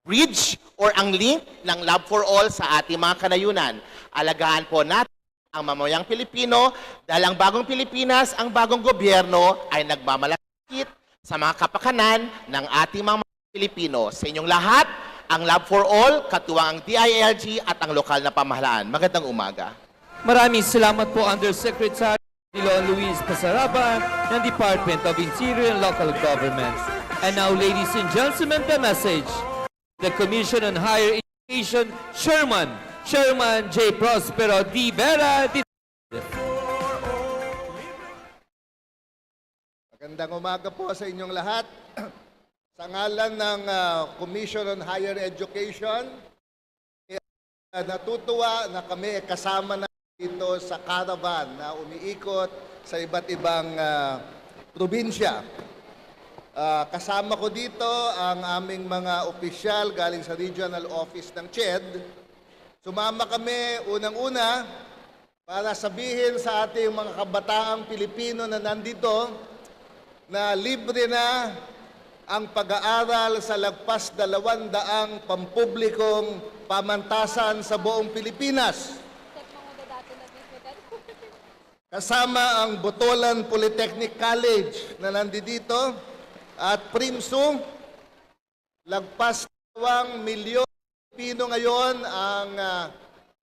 bridge or ang link ng Lab for All sa ating mga kanayunan. Alagaan po natin ang mamamayang Pilipino dahil ang bagong Pilipinas, ang bagong gobyerno ay nagmamalakit sa mga kapakanan ng ating mga Pilipino. Sa inyong lahat, ang Lab for All, katuwang ang DILG at ang lokal na pamahalaan. Magandang umaga. Maraming salamat po, Undersecretary Odilon Louise Pasaraba ng Department of Interior and Local Government. And now, ladies and gentlemen, the message. The Commission on Higher Education Chairman J. Prospero D. Vera. Magandang umaga po sa inyong lahat. Sa ngalan ng Commission on Higher Education, natutuwa na kami kasama na dito sa caravan na umiikot sa iba't ibang probinsya. Kasama ko dito ang aming mga opisyal galing sa Regional Office ng CHED. Sumama kami unang-una para sabihin sa ating mga kabataang Pilipino na nandito na libre na ang pag-aaral sa lagpas 200 pampublikong pamantasan sa buong Pilipinas. Kasama ang Botolan Polytechnic College na nandito at PRIMSU, lagpas 2 milyon Pilipino ngayon ang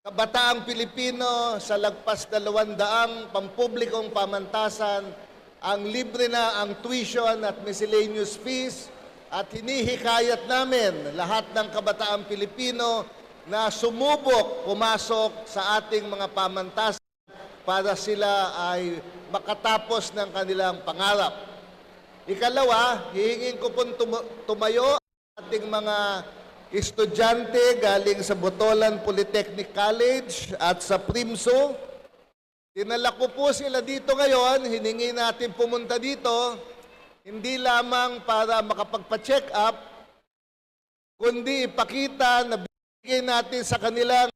kabataang Pilipino sa lagpas 200 pampublikong pamantasan. Ang libre na ang tuition at miscellaneous fees at hinihikayat namin lahat ng kabataang Pilipino na sumubok pumasok sa ating mga pamantasan para sila ay makatapos ng kanilang pangarap. Ikalawa, hihingin ko pong tumayo ating mga estudyante galing sa Botolan Polytechnic College at sa Primso. Dinala ko po sila dito ngayon, hiningi natin pumunta dito, hindi lamang para makapagpa-check up, kundi ipakita na bigay natin sa kanilang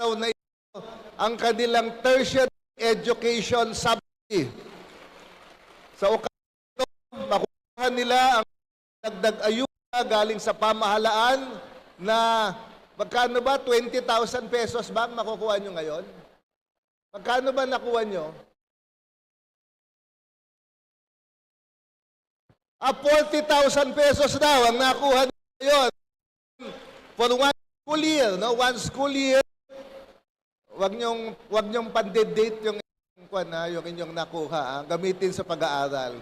na ito ang kanilang tertiary education subsidy. Sa okasyon ito, makukuha nila ang dagdag ayuda galing sa pamahalaan na magkano ba? 20,000 pesos ba ang makukuha nyo ngayon? Magkano ba nakuha nyo? 40,000 pesos daw ang nakuha nyo ngayon. For one school year, no? One school year. Wag nyong pandedate yung inyong nakuha, gamitin sa pag-aaral.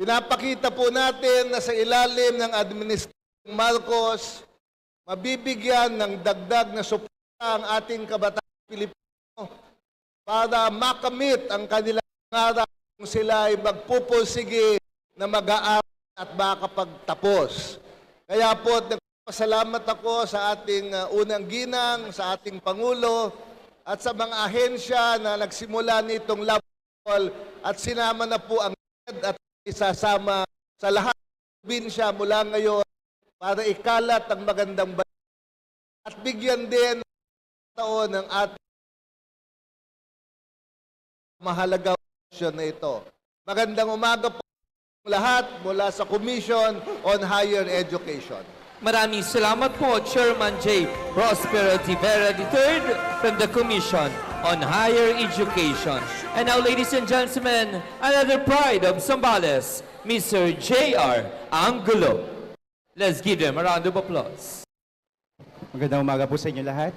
Pinapakita po natin na sa ilalim ng Administrasyong Marcos, mabibigyan ng dagdag na suporta ang ating kabataan Pilipino para makamit ang kanilang pangarap kung sila ay magpupursige na mag-aaral at makapagtapos. Kaya po, nagpasalamat ako sa ating unang ginang, sa ating Pangulo, at sa mga ahensya na nagsimula nitong lab at sinama na po ang at isasama sa lahat ng probinsya mula ngayon para ikalat ang magandang balita at bigyan din taon ng ating mahalagang misyon na ito. Magandang umaga po lahat mula sa Commission on Higher Education. Maraming salamat po, Chairman J. Prospero Tivera III from the Commission on Higher Education. And now, ladies and gentlemen, another pride of Zambales, Mr. J.R. Angulo. Let's give them a round of applause. Magandang umaga po sa inyo lahat.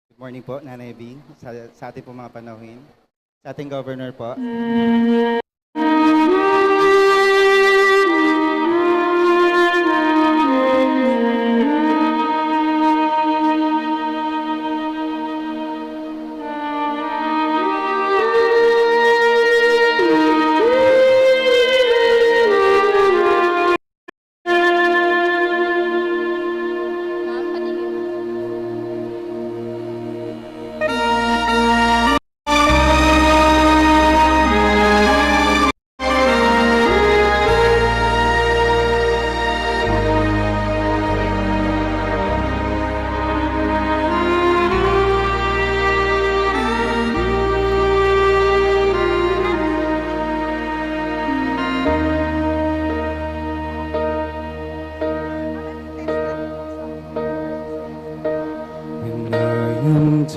Good morning po, Nanay Bing, sa ating po mga panauhin. Sa ating governor po.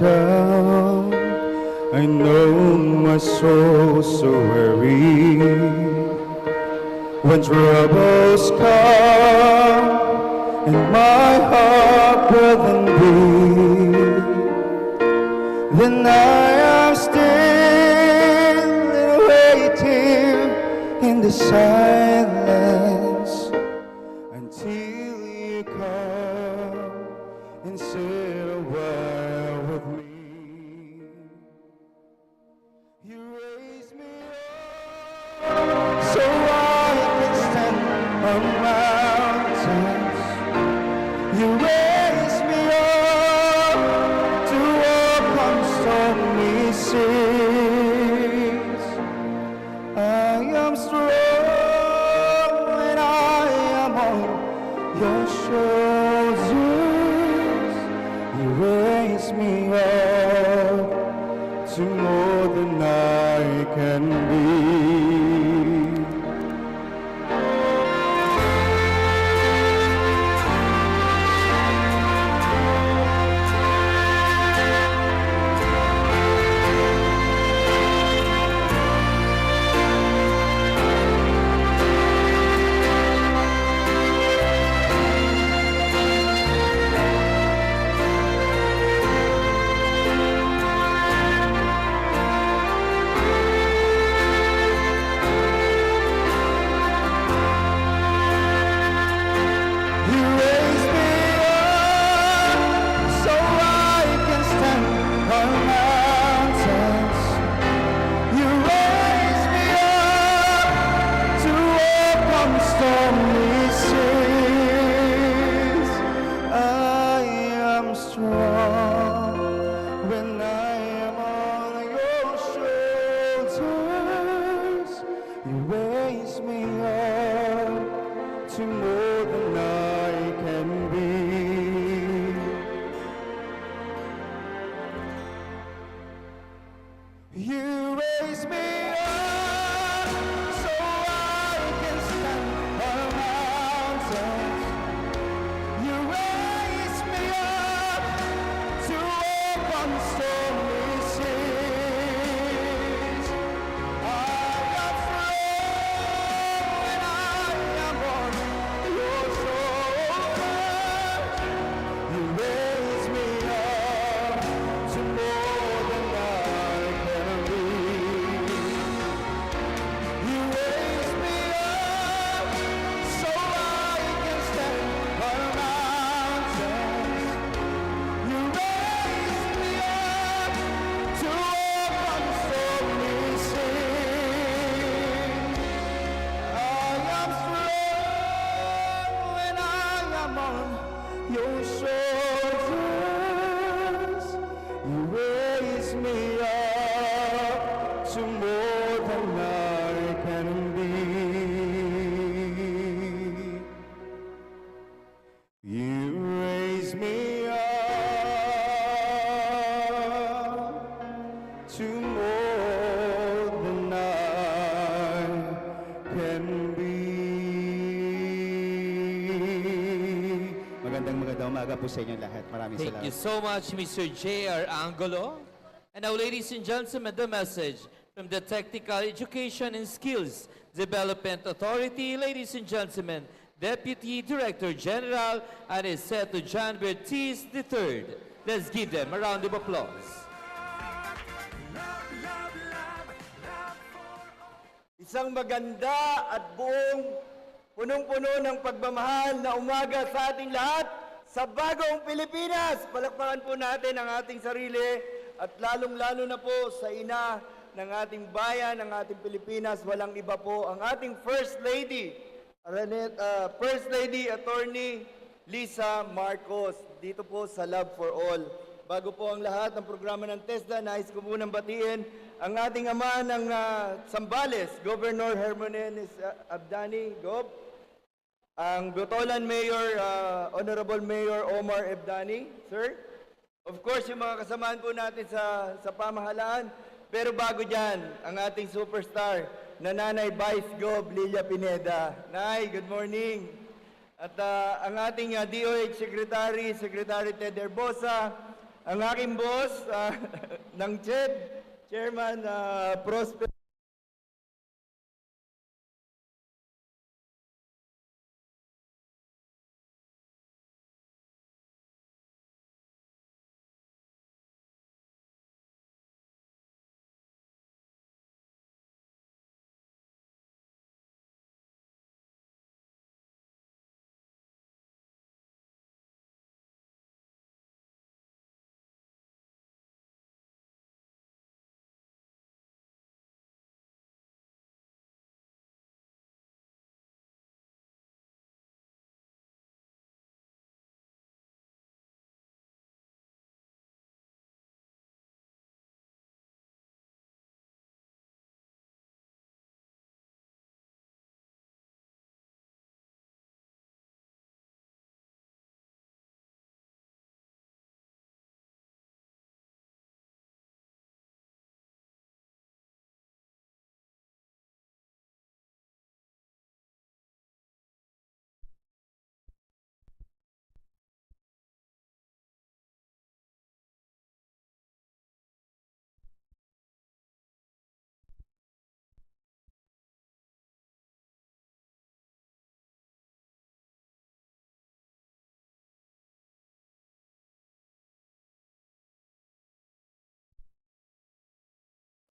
down. I know my soul's so weary. When troubles come and my heart burden weak, then I am still waiting in the silence until you come and sit a while with me. You raise me up so I can stand on mountains. You raise me up to walk on stormy seas. I am strong when I am on your shoulders. You raise me up to more than I can be. shoulders, you raise me up to more than I can be. You raise me up to more than I can be. Magandang umaga po sa inyo lahat. Maraming Thank salamat. you so much, Mr. J.R. Angulo. And now, ladies and gentlemen, the message from the Technical Education and Skills Development Authority. Ladies and gentlemen, Deputy Director General Aniceto John Bertiz III. Let's give them a round of applause. Isang maganda at buong punong-puno ng pagmamahal na umaga sa ating lahat sa bagong Pilipinas. Palakpakan po natin ang ating sarili at lalong-lalo na po sa ina ng ating bayan, ng ating Pilipinas. Walang iba po ang ating First Lady, First Lady Attorney Lisa Marcos, dito po sa Love for All. Bago po ang lahat ng programa ng TESDA, nais ko munang batiin ang ating ama ng Zambales, Governor Hermonenes Abdani, Gob, ang Botolan Mayor, Honorable Mayor Omar Abdani, sir. Of course, yung mga kasamahan po natin sa pamahalaan. Pero bago dyan, ang ating superstar, na Nanay Vice Gob Lilia Pineda. Nay, good morning. At ang ating DOH Secretary, Secretary Ted Herbosa, ang aking boss ng CHED, Chairman Prosper.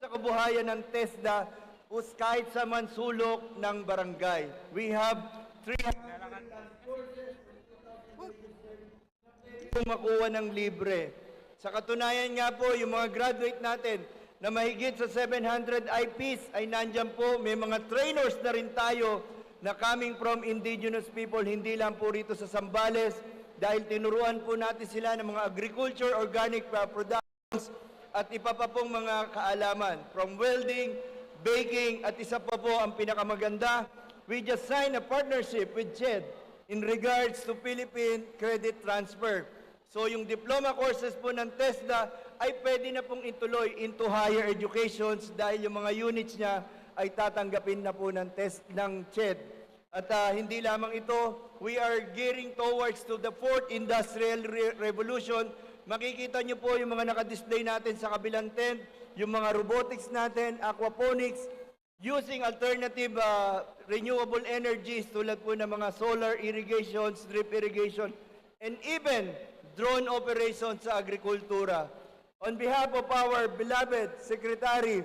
Sa kabuhayan ng TESDA, kahit sa mansulok ng barangay. We have 300 makuha ng libre. Sa katunayan nga po, yung mga graduate natin na mahigit sa 700 IPs ay nandyan po. May mga trainers na rin tayo na coming from indigenous people, hindi lang po rito sa Zambales, dahil tinuruan po natin sila ng mga agriculture, organic products, at iba pa pong mga kaalaman, from welding, baking, at isa pa po ang pinakamaganda, we just signed a partnership with CHED in regards to Philippine credit transfer. So yung diploma courses po ng TESDA ay pwede na pong ituloy into higher educations dahil yung mga units niya ay tatanggapin na po ng CHED. At hindi lamang ito, we are gearing towards to the 4th Industrial Revolution. Makikita nyo po yung mga naka-display natin sa kabilang tent, yung mga robotics natin, aquaponics, using alternative renewable energies tulad po ng mga solar irrigation, drip irrigation, and even drone operations sa agrikultura. On behalf of our beloved Secretary,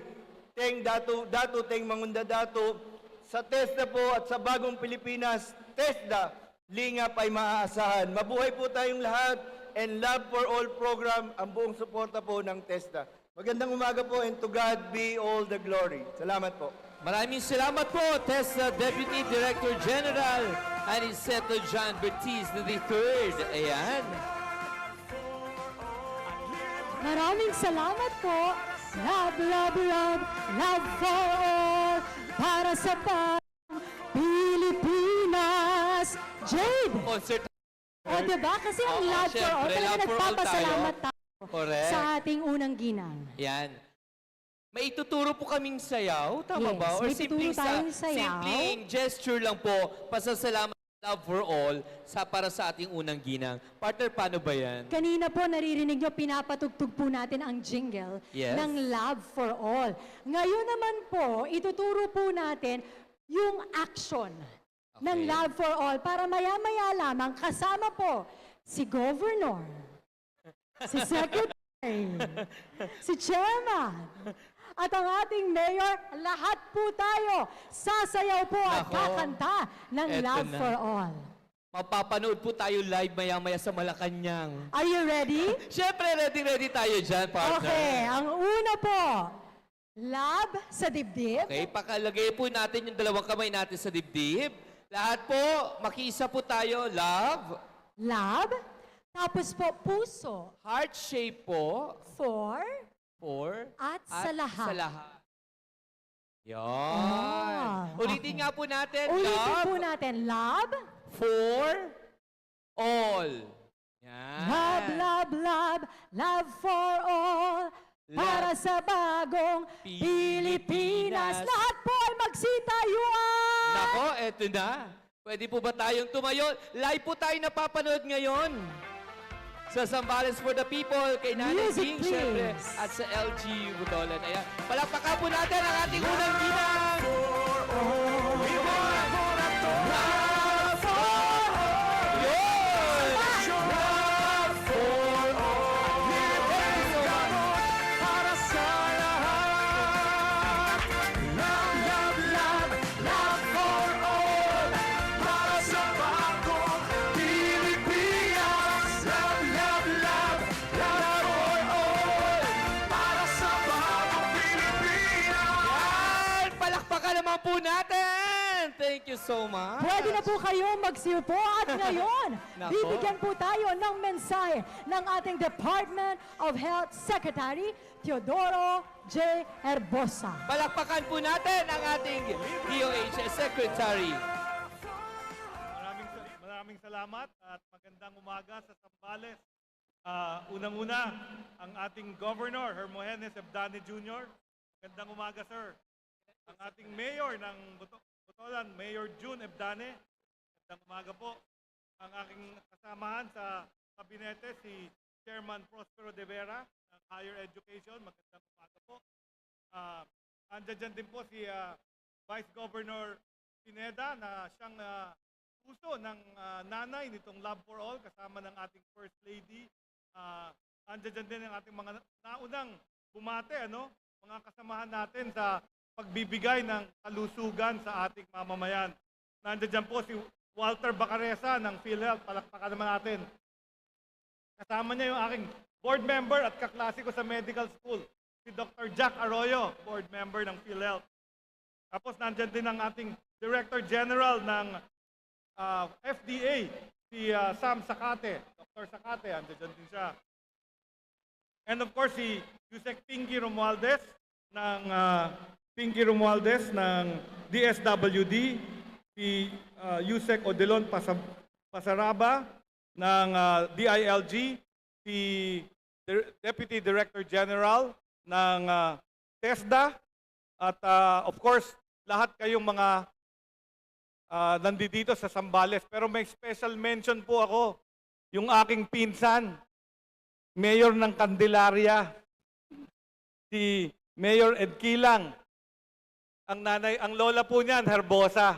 Datu Teng Mangundadato, sa TESDA po at sa Bagong Pilipinas, TESDA, lingap ay maaasahan. Mabuhay po tayong lahat, and Love for All program, ang buong suporta po ng TESDA. Magandang umaga po, and to God be all the glory. Salamat po. Maraming salamat po, TESDA Deputy Director General Aniceto John Batista III. Ayan. Maraming salamat po. Love, love, love, love for all. Para sa Pilipinas. Jade! Concert. O, diba? Kasi ang Oo, love for all, syempre, talaga love for all nagpapasalamat tayo Correct. sa ating unang ginang. Yan. May ituturo po kaming sayaw, tama Yes, ba? Or may tuturo tayong sayaw. simpleng gesture lang po, pasasalamat love for all para sa ating unang ginang. Partner, paano ba yan? Kanina po naririnig nyo, pinapatugtog po natin ang jingle Yes. ng Love for All. Ngayon naman po, ituturo po natin yung action ng Love for All para maya-maya lamang kasama po si Governor, si Secretary, si Chairman, at ang ating Mayor, lahat po tayo sasayaw po at Nako, kakanta ng eto Love na. for All. Mapapanood po tayo live maya-maya sa Malacanang. Are you ready? Siyempre, ready tayo dyan, partner. Okay, ang una po, love sa dibdib. Okay, pakalagay po natin yung dalawang kamay natin sa dibdib. Lahat po, makiisa po tayo. Love. Love. Tapos po, puso. Heart shape po. For. At sa lahat. Sa lahat. Yan. Ulitin nga po natin. Ulitin Love. po natin. Love. For all. Yan. Love, love, love. Love for all. Para Love. sa bagong Pilipinas. Lahat po ay magsitayuan. Nako, eto na. Pwede po ba tayong tumayo? Live po tayo napapanood ngayon. Sa Zambales for the People, kay Nanay Music, Bing, syempre, please. at sa LG Botolan. Ayan. Palakpakan po natin ang ating unang ginang. Palakpakan naman po natin! Thank you so much. Pwede na po kayo magsiupo at ngayon, Nako. bibigyan po tayo ng mensahe ng ating Department of Health Secretary, Teodoro J. Herbosa. Palakpakan po natin ang ating DOH Secretary. Maraming salamat at magandang umaga sa Zambales. Unang-una, ang ating Governor, Hermogenes Ebdane Jr. Magandang umaga, sir. Ang ating Mayor ng Botolan, Mayor June Ebdane. Magandang umaga po. Ang aking kasamahan sa kabinete, si Chairman Prospero de Vera ng Higher Education. Magandang umaga po. Andiyan din po si Vice Governor Pineda na siyang puso ng nanay nitong Love for All kasama ng ating First Lady. Andiyan din ang ating mga naunang bumate, mga kasamahan natin sa pagbibigay ng kalusugan sa ating mamamayan. Nandiyan po si Walter Bacaresa ng PhilHealth. Palakpakan naman natin. Kasama niya yung aking board member at kaklase ko sa medical school, si Dr. Jack Arroyo, board member ng PhilHealth. Tapos nandiyan din ang ating Director General ng FDA, si Sam Sakate. Dr. Sakate, nandiyan din siya. And of course, si Yusek Pinky Romualdez ng DSWD, si Yusek Odelon Pasaraba ng DILG, si Deputy Director General ng TESDA, at of course, lahat kayong mga nandito sa Zambales. Pero may special mention po ako, yung aking pinsan, Mayor ng Candelaria, si Mayor Ed Kilang. Ang lola po niyan, Herbosa.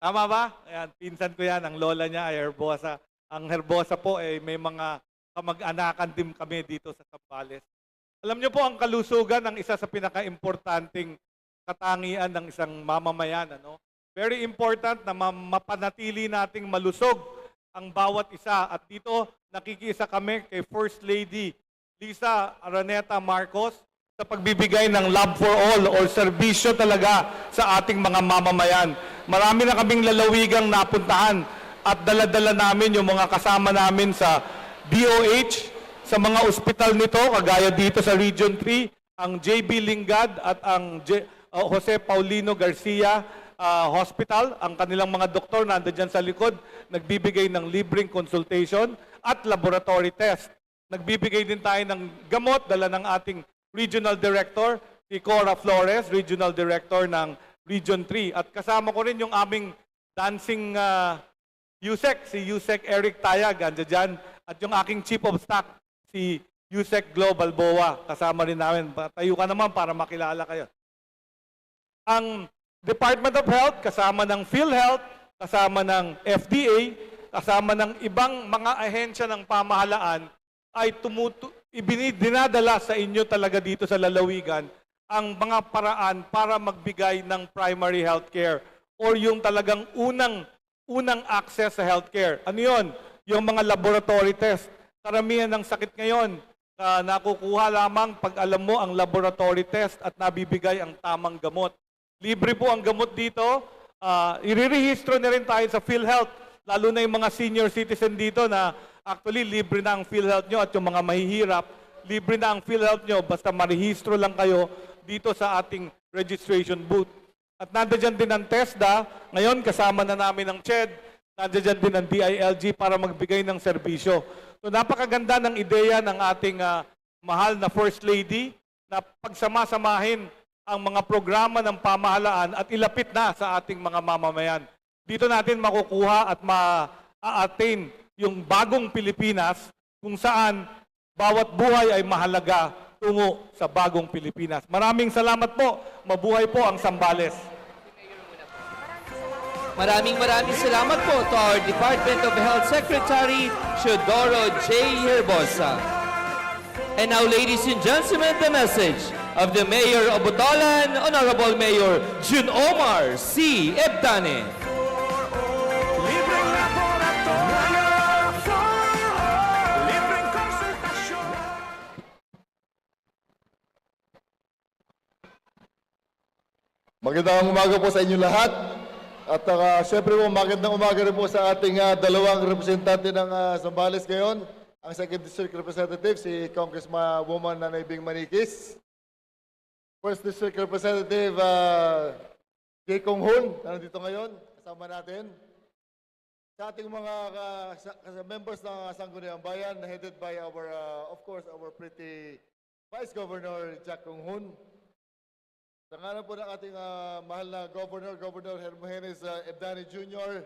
Tama ba? Ayan, pinsan ko yan, ang lola niya ay Herbosa. Ang Herbosa po ay may mga kamag-anakan din kami dito sa Zambales. Alam niyo po, ang kalusugan ang isa sa pinaka-importanting katangian ng isang mamamayan. Very important na mapanatili nating malusog ang bawat isa. At dito, nakikiisa kami kay First Lady Louise Araneta Marcos sa pagbibigay ng Love for All o serbisyo talaga sa ating mga mamamayan. Marami na kaming lalawigang napuntahan at dala-dala namin yung mga kasama namin sa DOH, sa mga ospital nito, kagaya dito sa Region 3, ang JB Lingad at ang Jose Paulino Garcia Hospital. Ang kanilang mga doktor nandiyan sa likod, nagbibigay ng libreng consultation at laboratory test. Nagbibigay din tayo ng gamot, dala ng ating Regional Director, si Cora Flores, Regional Director ng Region 3. At kasama ko rin yung aming dancing USEC, si USEC Eric Tayag, andyan dyan. At yung aking Chief of Staff, si USEC Global Boa. Kasama rin namin. Tayo ka naman para makilala kayo. Ang Department of Health, kasama ng PhilHealth, kasama ng FDA, kasama ng ibang mga ahensya ng pamahalaan, ay dinadala sa inyo talaga dito sa lalawigan ang mga paraan para magbigay ng primary health care or yung talagang unang access sa healthcare. Ano yun? Yung mga laboratory test. Karamihan ng sakit ngayon nakukuha lamang pag alam mo ang laboratory test at nabibigay ang tamang gamot. Libre po ang gamot dito. Irirehistro na rin tayo sa PhilHealth, lalo na yung mga senior citizen dito na actually, libre na ang PhilHealth nyo at yung mga mahihirap, libre na ang PhilHealth nyo basta marehistro lang kayo dito sa ating registration booth. At nandiyan din ang TESDA, ngayon kasama na namin ang CHED, nandiyan din ang DILG para magbigay ng serbisyo. So napakaganda ng ideya ng ating mahal na First Lady na pagsamasamahin ang mga programa ng pamahalaan at ilapit na sa ating mga mamamayan. Dito natin makukuha at ma-attain yung bagong Pilipinas kung saan bawat buhay ay mahalaga tungo sa bagong Pilipinas. Maraming salamat po. Mabuhay po ang Zambales. Maraming salamat po to our Department of Health Secretary, Teodoro J. Herbosa. And now, ladies and gentlemen, the message of the Mayor of Botolan, Honorable Mayor Jun Omar C. Ebdane. Magandang umaga po sa inyo lahat. At syempre po, magandang umaga rin po sa ating dalawang representante ng Zambales ngayon. Ang Second District Representative, si Congresswoman Nanay Bing Manikis. First District Representative, J. Kong Hun, na nandito ngayon, kasama natin. Sa ating mga members ng Sangguniang Bayan, headed by our, of course, our pretty Vice Governor Jack Kong Hun. Sa ngalan po ng ating mahal na Governor Hermogenes Ebdane Jr.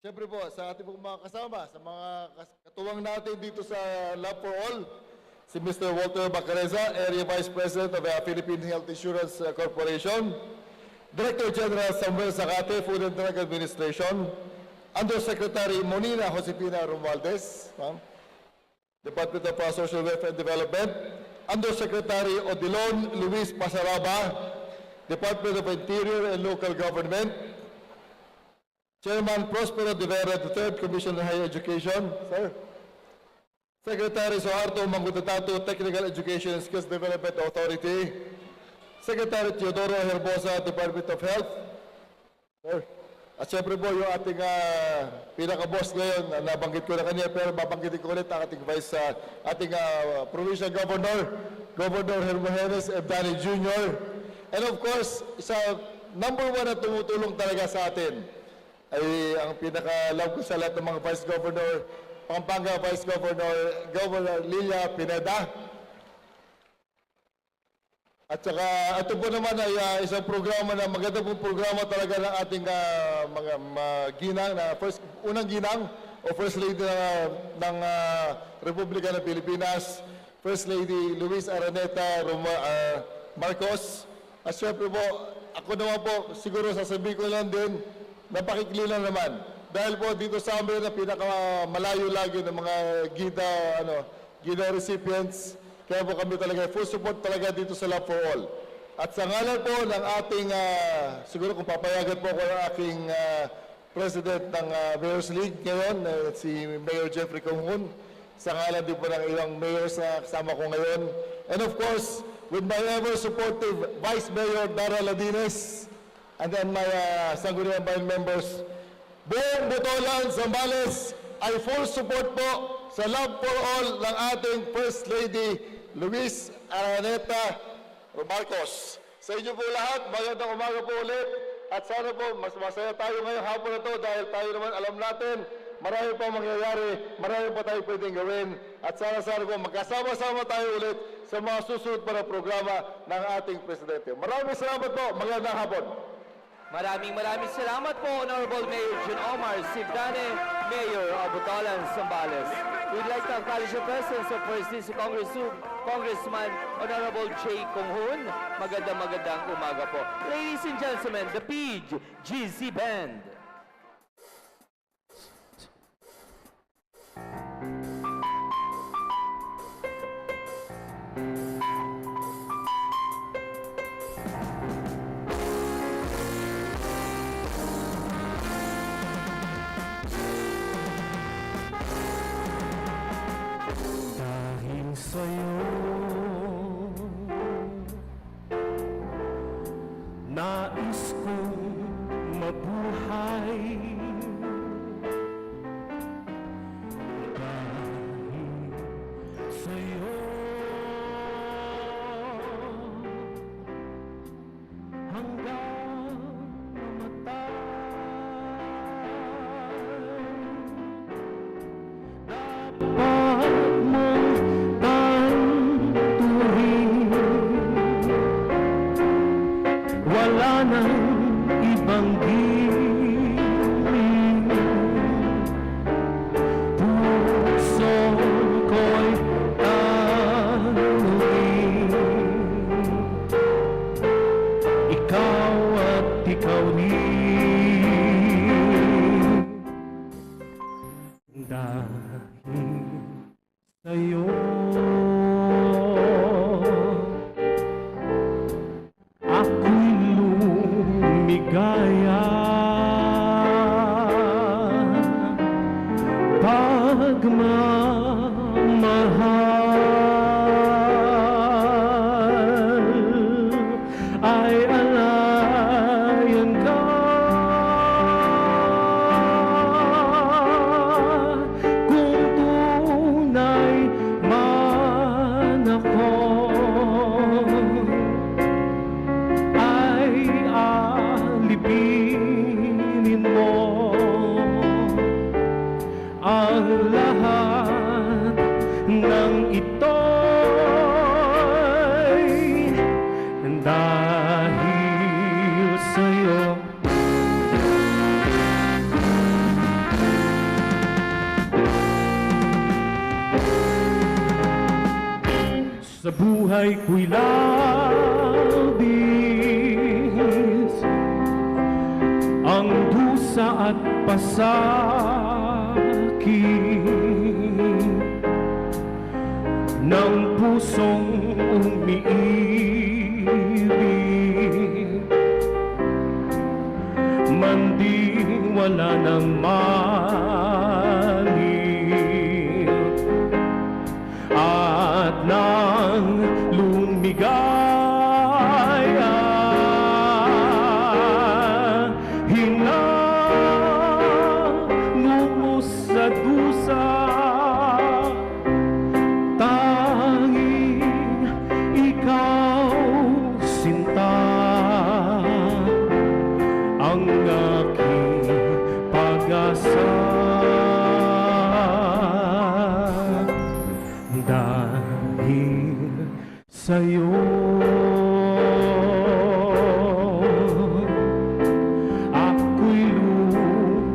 Siyempre po, sa ating pong mga kasama, sa mga katuwang natin dito sa Love for All, si Mr. Walter Bacareza, Area Vice President of the Philippine Health Insurance Corporation, Director General Samuel Zacate, Food and Drug Administration, Undersecretary Monina Josefina Romualdez, Department of Social Welfare and Development, Undersecretary Odilon Luis Pasaraba, Department of Interior and Local Government, Chairman Prospero de Vera III, Commission on Higher Education, sir. Secretary Soharto Mangutatato, Technical Education and Skills Development Authority, Secretary Teodoro Herbosa, Department of Health, sir. At syempre po yung ating pinaka-boss ngayon, nabanggit ko na kanina, pero babanggitin ko ulit ang ating Provincial Governor, Governor Hermogenes Ebdane Jr. And of course, isa number one na tumutulong talaga sa atin ay ang pinaka-love ko sa lahat ng mga Vice Governor, Pampanga Vice Governor, Governor Lilia Pineda. At saka ito po naman ay isang programa na maganda pong programa talaga ng ating mga ginang, unang ginang o First Lady ng Republika ng Pilipinas, First Lady Louise Araneta Marcos. At syempre po, ako naman po, siguro sasabihin ko lang din, napakikli lang naman. Dahil po dito sa amin na pinakamalayo lagi ng mga GIDA recipients, kaya po kami talaga, full support talaga dito sa Love for All. At sa ngalan po ng ating, siguro kung papayagan po ko ng aking President ng Mayor's League ngayon, si Mayor Jeffrey Konghun, sa ngalan din po ng ilang mayors na kasama ko ngayon. And of course, with my ever-supportive Vice Mayor Dara Ladines, and then my Sangguniang Bayan members. Buong Botolan, Zambales, ay full support po sa Love for All ng ating First Lady, Louise Araneta Marcos. Sa inyo po lahat, magandang umaga po ulit. At sana po, mas masaya tayo ngayong hapon na to dahil tayo naman alam natin, marami pa mangyayari, marami pa tayo pwedeng gawin. At sana po, magkasama-sama tayo ulit sa mga susunod pa na programa ng ating Presidente. Maraming salamat po, magandang hapon. Maraming salamat po, Honorable Mayor Jun Omar Sigdane, Mayor of Botolan, Zambales. We'd like to acknowledge the presence of First District Congressman Honorable Jay Konghun. Magandang umaga po. Ladies and gentlemen, the PGC Band. Dahil sa'yo nais kong mabuhay. Dahil sa'yo hanggang mamatay. Dapat mong tantuhin, wala nang ibang giling. Puso ko'y tanungin, ikaw at ikaw rin. Dahil sa'yo ako'y lumigaya. Pagmamahal ay alayan ka. Kung tunay man ako, ay alipinin mo ang lahat ng ito'y dahil sa'yo. Sa buhay ko'y labis ang dusa at pasakit ng pusong umiibig. Mandi wala nang mali at nang lumigaya, hinango sa dusa, tanging ikaw sinta ang aking pag-asa. Dahil sa'yo ako'y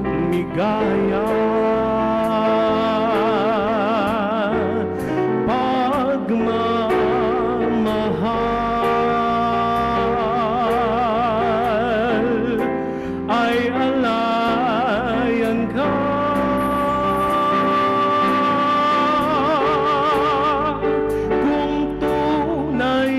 lumigaya. Pagmamahal ay alayan ka. Kung tunay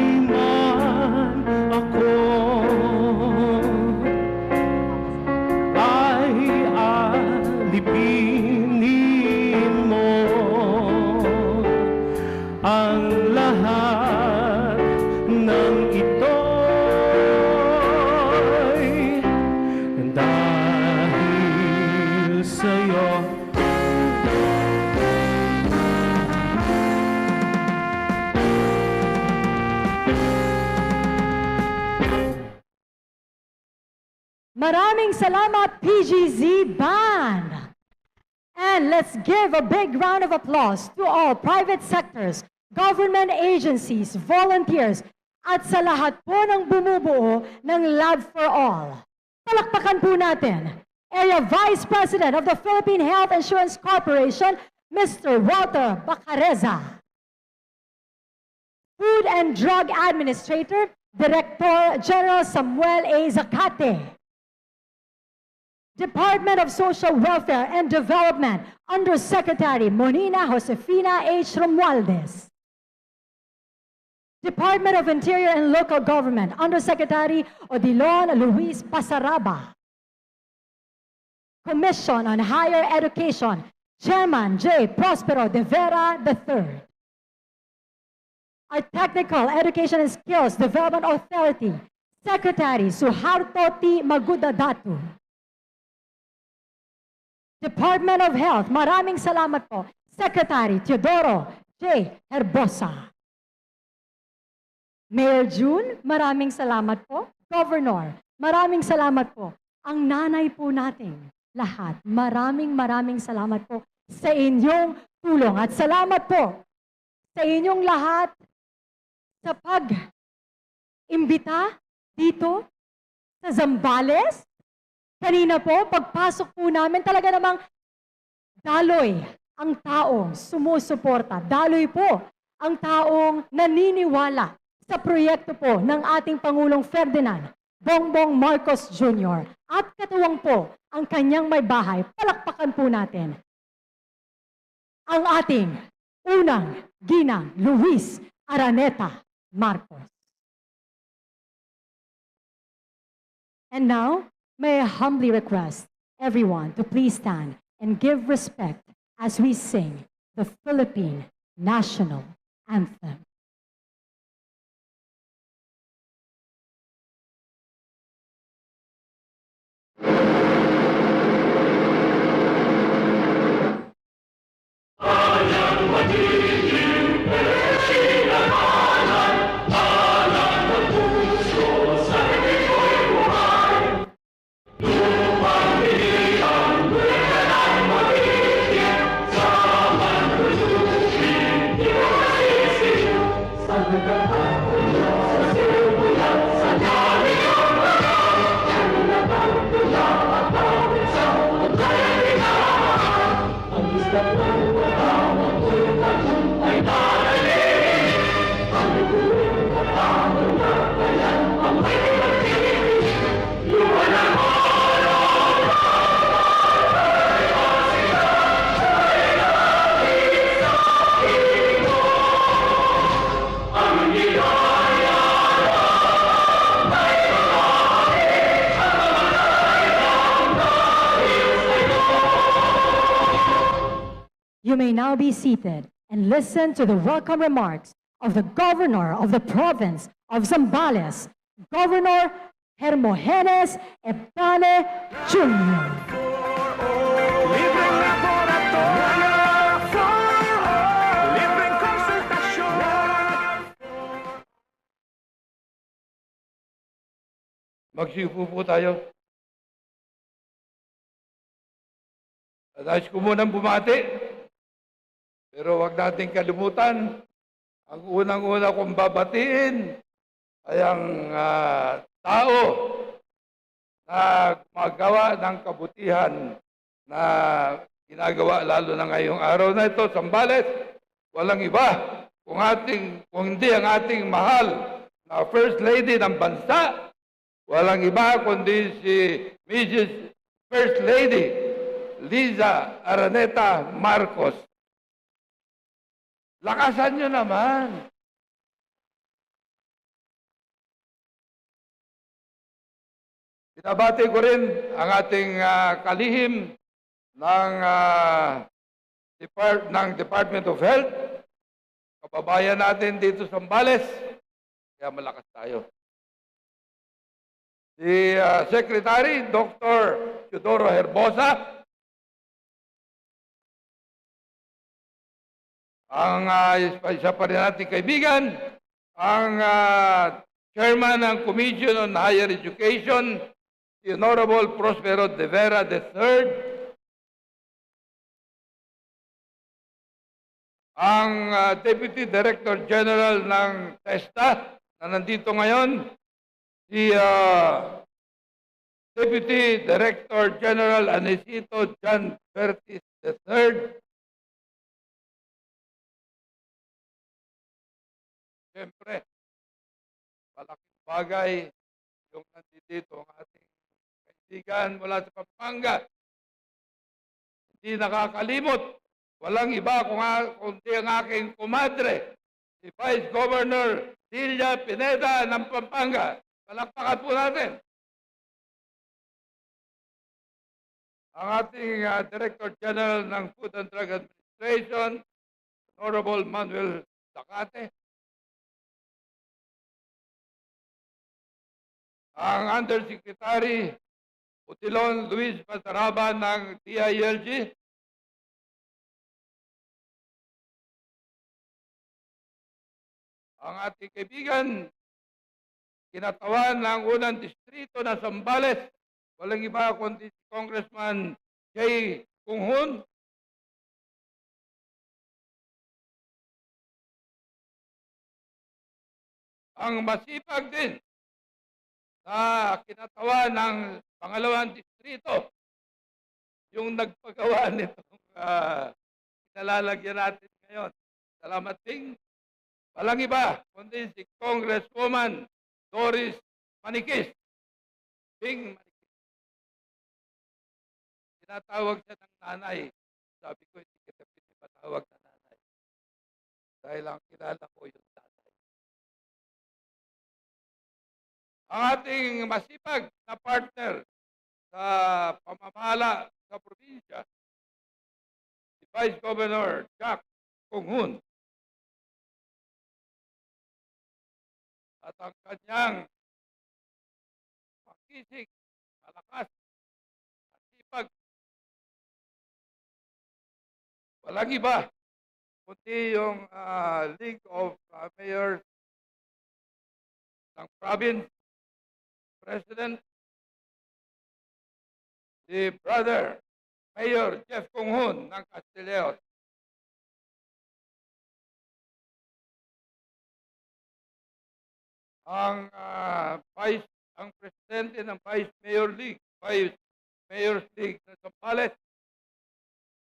Maraming salamat, PGZ Band! And let's give a big round of applause to all private sectors, government agencies, volunteers, at sa lahat po ng bumubuo ng Lab for All. Palakpakan po natin, Area Vice President of the Philippine Health Insurance Corporation, Mr. Walter Bacareza. Food and Drug Administrator, Director General Samuel A. Zacate. Department of Social Welfare and Development, Undersecretary Monina Josefina H. Romualdez. Department of Interior and Local Government, Undersecretary Odilon Luis Pasaraba. Commission on Higher Education, Chairman J. Prospero de Vera III. Our Technical Education and Skills Development Authority, Secretary Suharto T. Magudadatu. Department of Health, maraming salamat po, Secretary Teodoro J. Herbosa. Mayor June, maraming salamat po. Governor, maraming salamat po. Ang nanay po nating lahat, maraming salamat po sa inyong tulong. At salamat po sa inyong lahat sa pag-imbita dito sa Zambales. Kanina po, pagpasok po namin, talaga namang daloy ang taong sumusuporta. Daloy po ang taong naniniwala sa proyekto po ng ating Pangulong Ferdinand Bongbong Marcos Jr. At katuwang po ang kanyang may bahay. Palakpakan po natin ang ating unang ginang Louise Araneta Marcos. And now, may I humbly request everyone to please stand and give respect as we sing the Philippine National Anthem. You may now be seated and listen to the welcome remarks of the Governor of the Province of Zambales, Governor Hermogenes Ebane Jr. Libreng laboratorio for all. Libreng konsultasyon. Magsiupo po tayo. Nais ko munang bumati. Pero wag nating kalimutan, ang unang-una kong babatiin ay ang tao na magawa ng kabutihan na ginagawa lalo na ngayong araw na ito, Zambales. Walang iba kung hindi ang ating mahal na First Lady ng bansa. Walang iba kundi si Mrs. First Lady Louise Araneta Marcos. Lakasan nyo naman. Binabati ko rin ang ating kalihim ng Department of Health, kababayan natin dito sa Zambales, kaya malakas tayo. Si Secretary Dr. Teodoro Herbosa, ang isa pa rin nating kaibigan, ang Chairman ng Commission on Higher Education, si Honorable Prospero de Vera III, ang Deputy Director General ng TESTA na nandito ngayon, si Deputy Director General Anesito John Bertis III, siyempre, malaking bagay yung nandito ang ating kaibigan mula sa Pampanga. Hindi nakakalimot. Walang iba kundi ang aking kumadre, si Vice Governor Delia Pineda ng Pampanga. Palakpakan po natin. Ang ating Director General ng Food and Drug Administration, Honorable Manuel Zacate. Ang Undersecretary Botolan Louise Araneta ng DILG. Ang ating kaibigan, kinatawan ng unang distrito na Zambales, walang iba kundi si Congressman J. Kunghun. Ang masipag din na kinatawan ng pangalawang distrito, yung nagpagawa nitong kinalalagyan natin ngayon. Salamat din. Walang iba, kundi si Congresswoman Doris Manikis. Bing Manikis. Tinatawag siya ng nanay. Sabi ko, hindi kita pinipatawag na nanay. Dahil ang kilala ko yung nanay. Ang ating masipag na partner sa pamamahala sa probinsya, si Vice Governor Jack Kunghun. At ang kanyang makisig, malakas, masipag. Walang iba, kundi yung League of Mayors ng province, President, si Brother Mayor Jeff Kunghun ng Castilleos. Ang presidente ng Vice Mayor's League ng Zambales,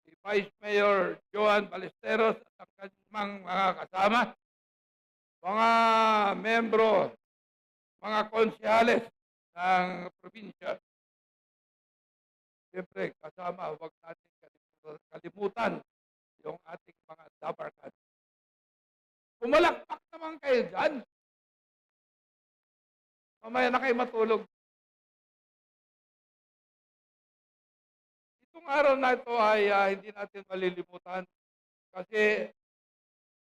si Vice Mayor Joan Balesteros at ang kanyang mga kasama, mga membro, mga konsehales ng probinsya. Siyempre, kasama, huwag natin kalimutan yung ating mga dabarkan. Pumalakpak naman kayo dyan. Mamaya na kayo matulog. Itong araw na ito ay hindi natin malilimutan kasi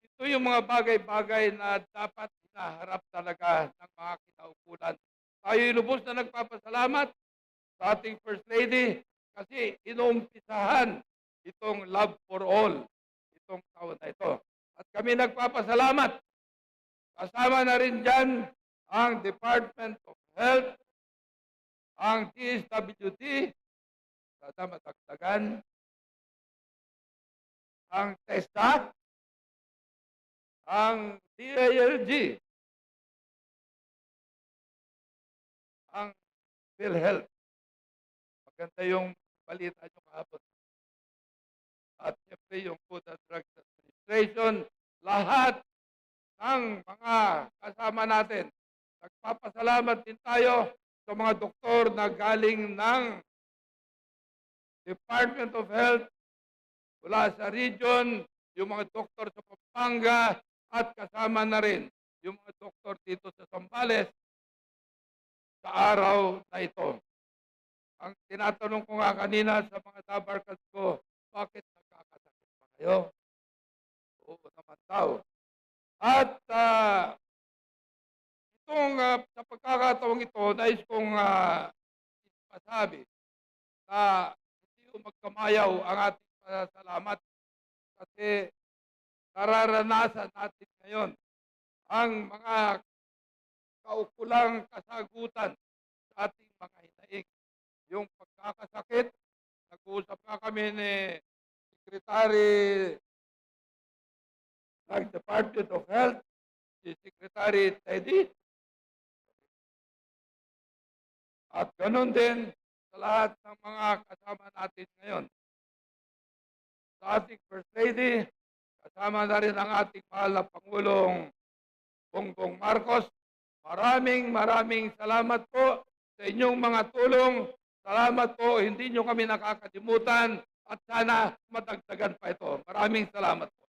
ito yung mga bagay-bagay na dapat hinaharap talaga ng mga kinaukulan. Tayo lubos na nagpapasalamat sa ating First Lady kasi inuumpisahan itong Love for All itong taon na ito. At kami nagpapasalamat. Kasama na rin dyan ang Department of Health, ang DSWD, sana matagdagan, ang TESTA, ang DILG, ang PhilHealth. Maganda yung balita nyo kahapon. At siyempre yung Food and Drug Administration, lahat ng mga kasama natin. Nagpapasalamat din tayo sa mga doktor na galing ng Department of Health mula sa region, yung mga doktor sa Pampanga at kasama na rin yung mga doktor dito sa Zambales sa araw na ito. Ang tinatanong ko nga kanina sa mga dabarkas ko, bakit nagkakasakit pa kayo? Oo naman daw. At sa pagkakataong ito, nais kong masabi na hindi magkamayaw ang ating pasalamat kasi nararanasan natin ngayon ang mga kaukulang kasagutan sa ating mga hinaing. yung pagkakasakit. Nag-uusap nga kami ni Secretary ng Department of Health, si Secretary Teddy. At ganun din sa lahat ng mga kasama natin ngayon. Sa ating First Lady, kasama na rin ang ating mahal na Pangulong Bongbong Marcos. Maraming salamat po sa inyong mga tulong. Salamat po, hindi nyo kami nakakalimutan at sana madagdagan pa ito. Maraming salamat po.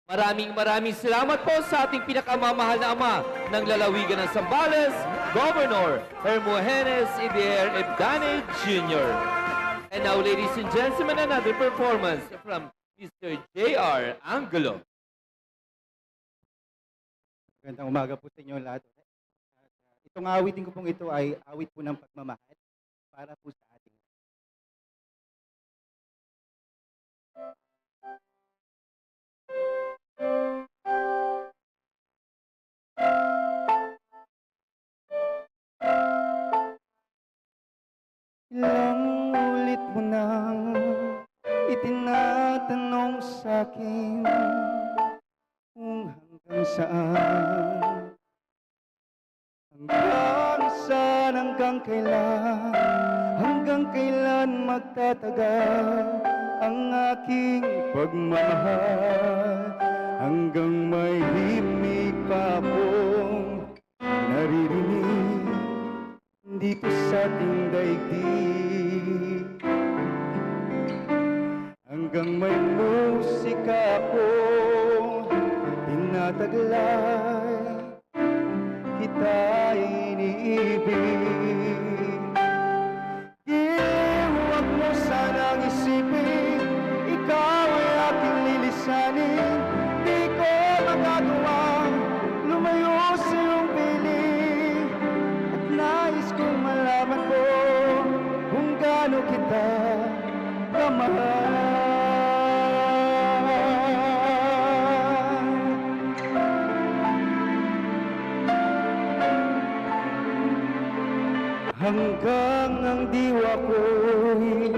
Maraming salamat po sa ating pinakamamahal na ama ng lalawigan ng Zambales, Governor Hermogenes Idier Ebdane Jr. And now, ladies and gentlemen, another performance from Mr. J.R. Angulo. Magandang umaga po sa inyo lahat. Itong awitin ko pong ito ay awit po ng pagmamahal para po sa ating. Ilang ulit mo nang itinatanong sa'kin kung hanggang saan, hanggang kailan magtatagal ang aking pagmamahal, hanggang may himig pa akong naririnig dito sa ating daigdig, hanggang may musika akong tinataglay, kita iniibig. Huwag mo sanang isipin, ikaw ay aking lilisanin. Di ko magagawang lumayo sa iyong piling, at nais kong malaman mo kung gaano kita kamahal. Hanggang ang diwa ko'y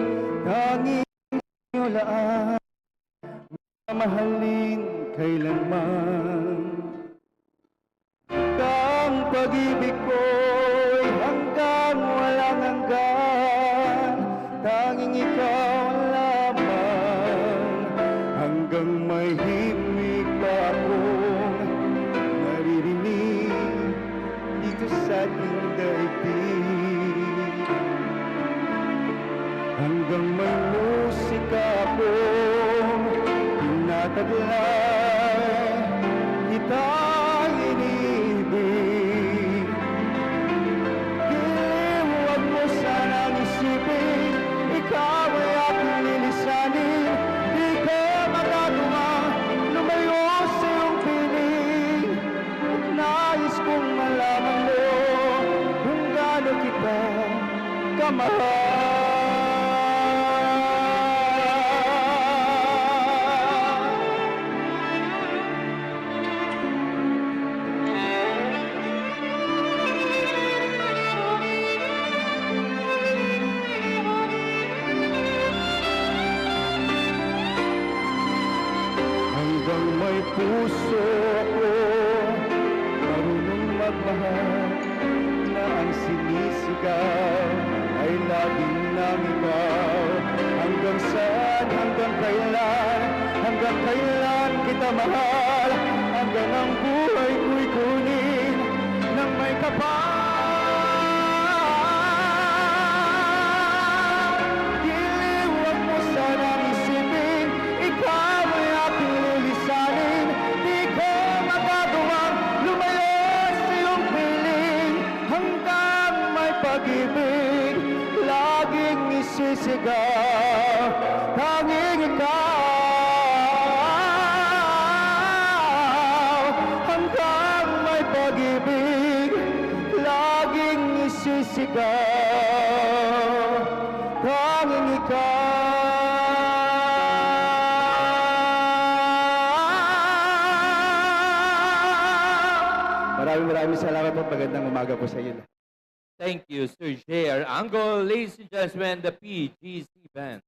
tanging sa'yo laan, mamahalin kailanman. Hanggang pag-ibig ko'y hanggang walang hanggan, tanging ikaw lamang. Hanggang may himig pa akong naririnig dito sa ating daigdig, hanggang may musika akong tinataglay, kita iniibig. Huwag mo sanang isipin, ikaw ay aking lilisanin. Di ko magagawa lumayo sa iyong piling, at nais kong malaman mo kung gaano kita kamahal. Hanggang may puso ako marunong magmahal, na ang sinisigaw ay laging nang ikaw. Hanggang saan, hanggang kailan kita mahal, hanggang ang buhay ko'y kunin ng may kapal. Huwag mo sanang isipin, ikaw ay aking lilisanin. Di ko magagawang lumayo sa iyong piling, hanggang may pag-ibig laging isisigaw, tanging ikaw. Hanggang may pag-ibig laging isisigaw, tanging ikaw. Maraming salamat po. Magandang umaga po sa iyo. Thank you, Sir J.R. Angle. Ladies and gentlemen, the PGC Band.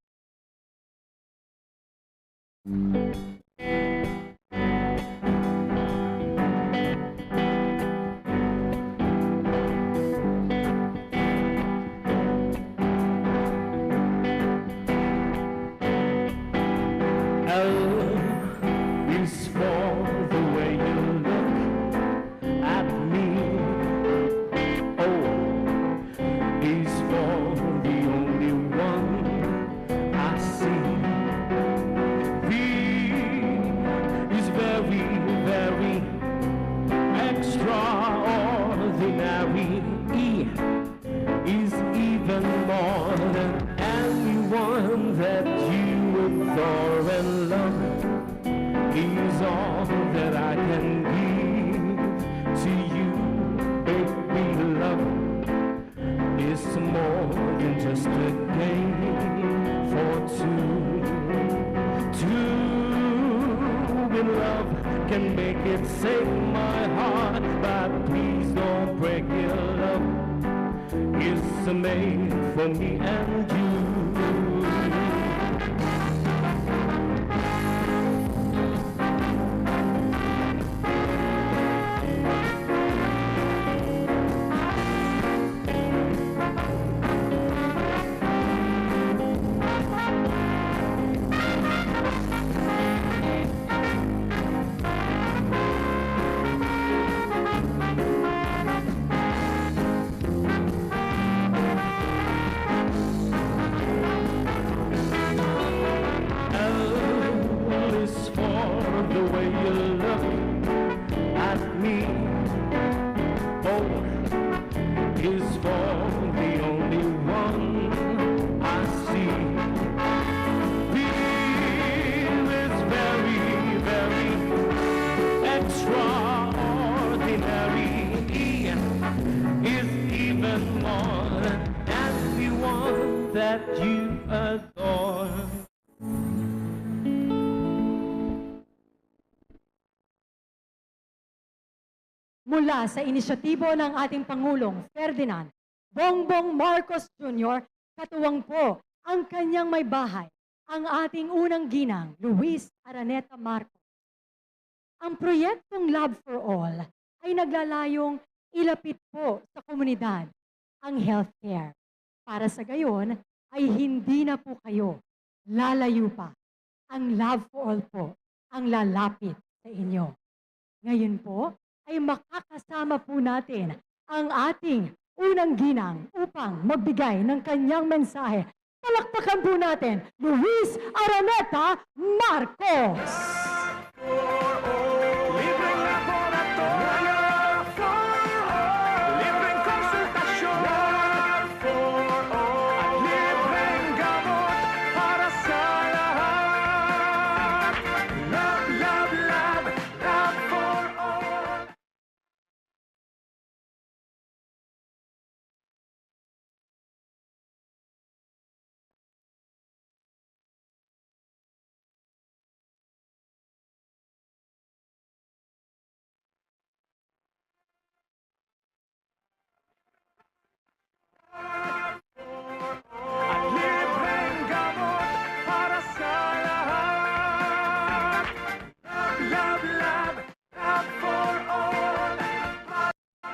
L is for the way you look at me. O is for the only one I see. V is very, very extraordinary. E is even more than anyone that you adore and love. Is all that I can give to you, baby. Love is more than just a game for two. Two in love can make it save my heart, but please don't break it. Love is made for me and you. L is for the way you look at me. O is for the only one I see. B is very, very extraordinary. E is even more than everyone that you adore. Mula sa inisyatibo ng ating Pangulong Ferdinand Bongbong Marcos Jr., katuwang po ang kanyang may bahay, ang ating unang ginang, Louise Araneta Marcos. Ang proyektong Love for All ay naglalayong ilapit po sa komunidad ang healthcare. Para sa gayon ay hindi na po kayo lalayo pa. Ang Love for All po ang lalapit sa inyo. Ngayon po ay makakasama po natin ang ating unang ginang upang magbigay ng kanyang mensahe. Palakpakan po natin, Louise Araneta Marcos! Libreng laboratorio for all. Libreng konsultasyon for all. At libreng gamot para sa lahat. Love, love, love, love for all. At libreng gamot para sa lahat. Love, love, love, love for all.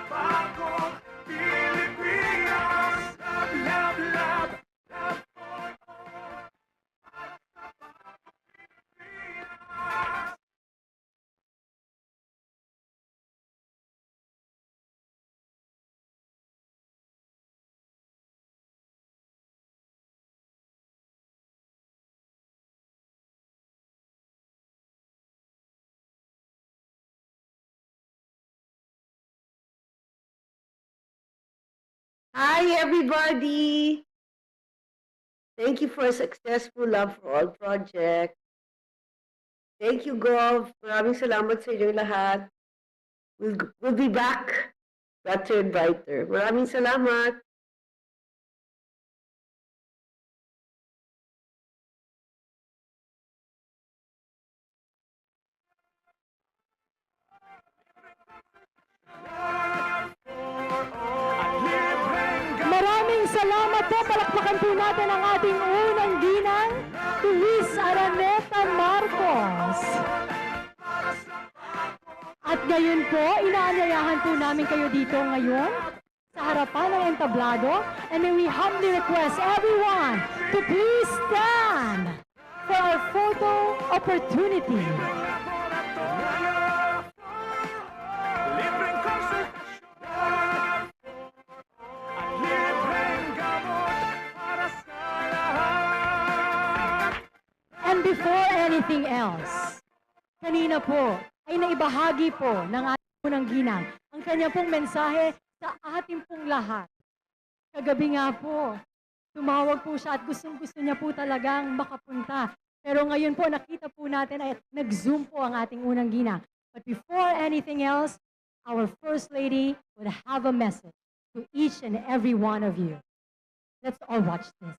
Bagong Pilipinas. Love, love, love, love for all. Pilipinas. Hi, everybody. Thank you for a successful Love for All project. Thank you, Gov. Maraming salamat sa inyong lahat. We'll be back better and brighter. Maraming salamat. At libreng po, palakpakan po natin ang ating unang ginang, Louise Araneta Marcos. At ngayon po, inaanyayahan po namin kayo dito ngayon sa harapan ng entablado, and may we humbly request everyone to please stand for our photo opportunity. Libreng konsultasyon at libreng gamot para sa lahat. And before anything else, kanina po ay naibahagi po ng ating unang ginang ang kanya pong mensahe sa ating pong lahat. Kagabi nga po, tumawag po siya at gustong-gusto niya po talagang makapunta. Pero ngayon po, nakita po natin ay nag-zoom po ang ating unang ginang. But before anything else, our First Lady would have a message to each and every one of you. Let's all watch this.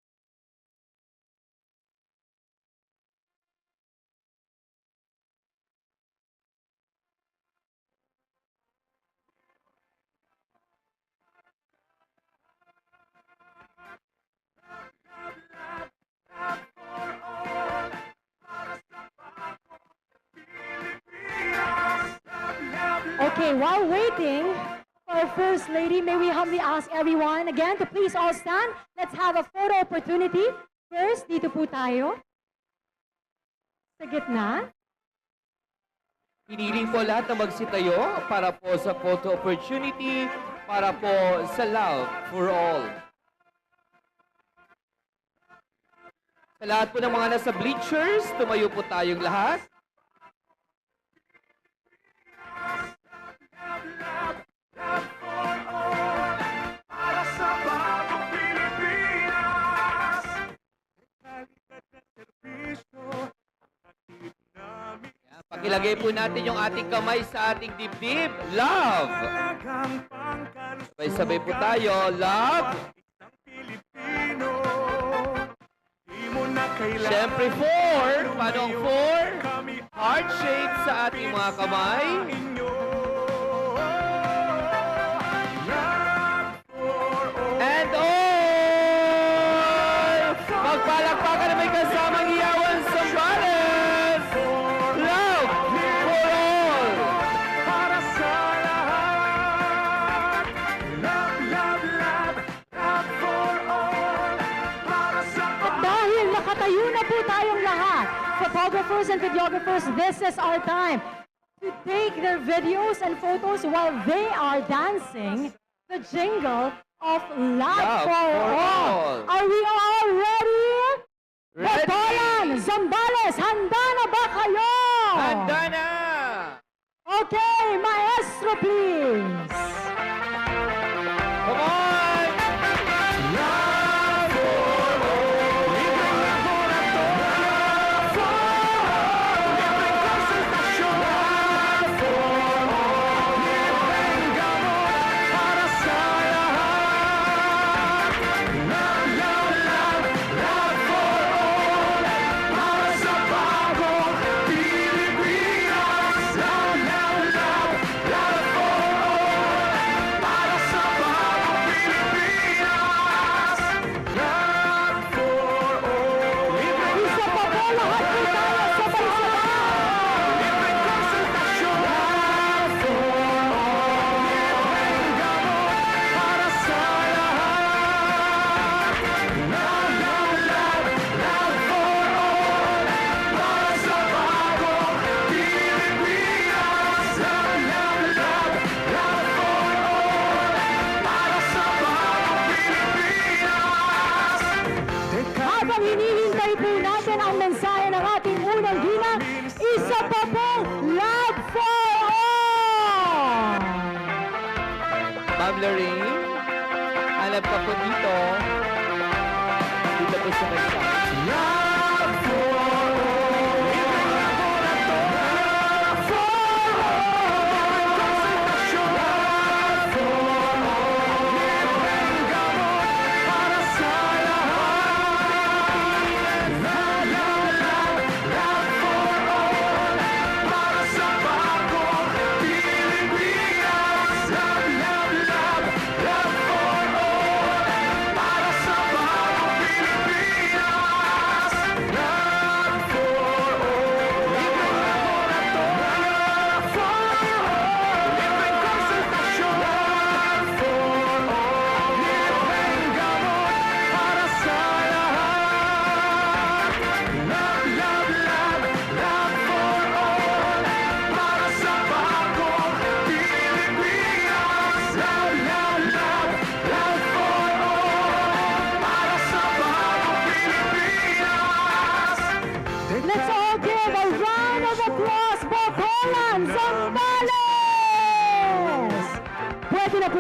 Okay, while waiting for our First Lady, may we humbly ask everyone again to please all stand. Let's have a photo opportunity. First, dito po tayo. Sa gitna. Hiniling po lahat na magsitayo para po sa photo opportunity, para po sa Love for All. Sa lahat po ng mga nasa bleachers, tumayo po tayong lahat. Para sa bagong Pilipinas. Kalidad na serbisyo, hatid namin. Pakilagay po natin yung ating kamay sa ating dibdib. Love! Sabay-sabay po tayo. Love! Siyempre, four. Paano ang four? Heart shape sa ating mga kamay. And all! Magpalakpakan na may kasamang iyawan sa Zambales! Love for all! Para sa lahat. Love, love, love, love for all. Para sa At dahil nakatayo na po tayong lahat, photographers and videographers, this is our time to take their videos and photos while they are dancing the jingle of Lahat for All. Are we all ready? Botolan, Zambales, handa na ba kayo? Handa na! Okay, maestro please. Come on! Love for all. Libreng laboratorio. For all. Libreng konsultasyon. Love for all. Libreng gamot para sa lahat. Love, love, love, love for all. Para sa bagong Pilipinas. Love, love, love, love for all. Para sa bagong Pilipinas. Love for all. Isa pa po, lahat po tayo sabay-sabay. Libreng konsultasyon. Love for all. Libreng gamot para sa lahat. Love, love, love, love for all. Para sa bagong Pilipinas. Love, love, love, love for all. Para sa bagong Pilipinas. Habang hinihintay po natin ang mensahe ng ating unang ginang, isa pa pong Love for All! Ma'am Lorraine, hanap ka po dito. Dito po sa mensahe. Love for all. Libreng laboratorio. Love for all. Libreng konsultasyon. Love for all. Libreng gamot para sa lahat. Love, love, love, love for all. Para sa bagong Pilipinas. Love, love, love, love for all.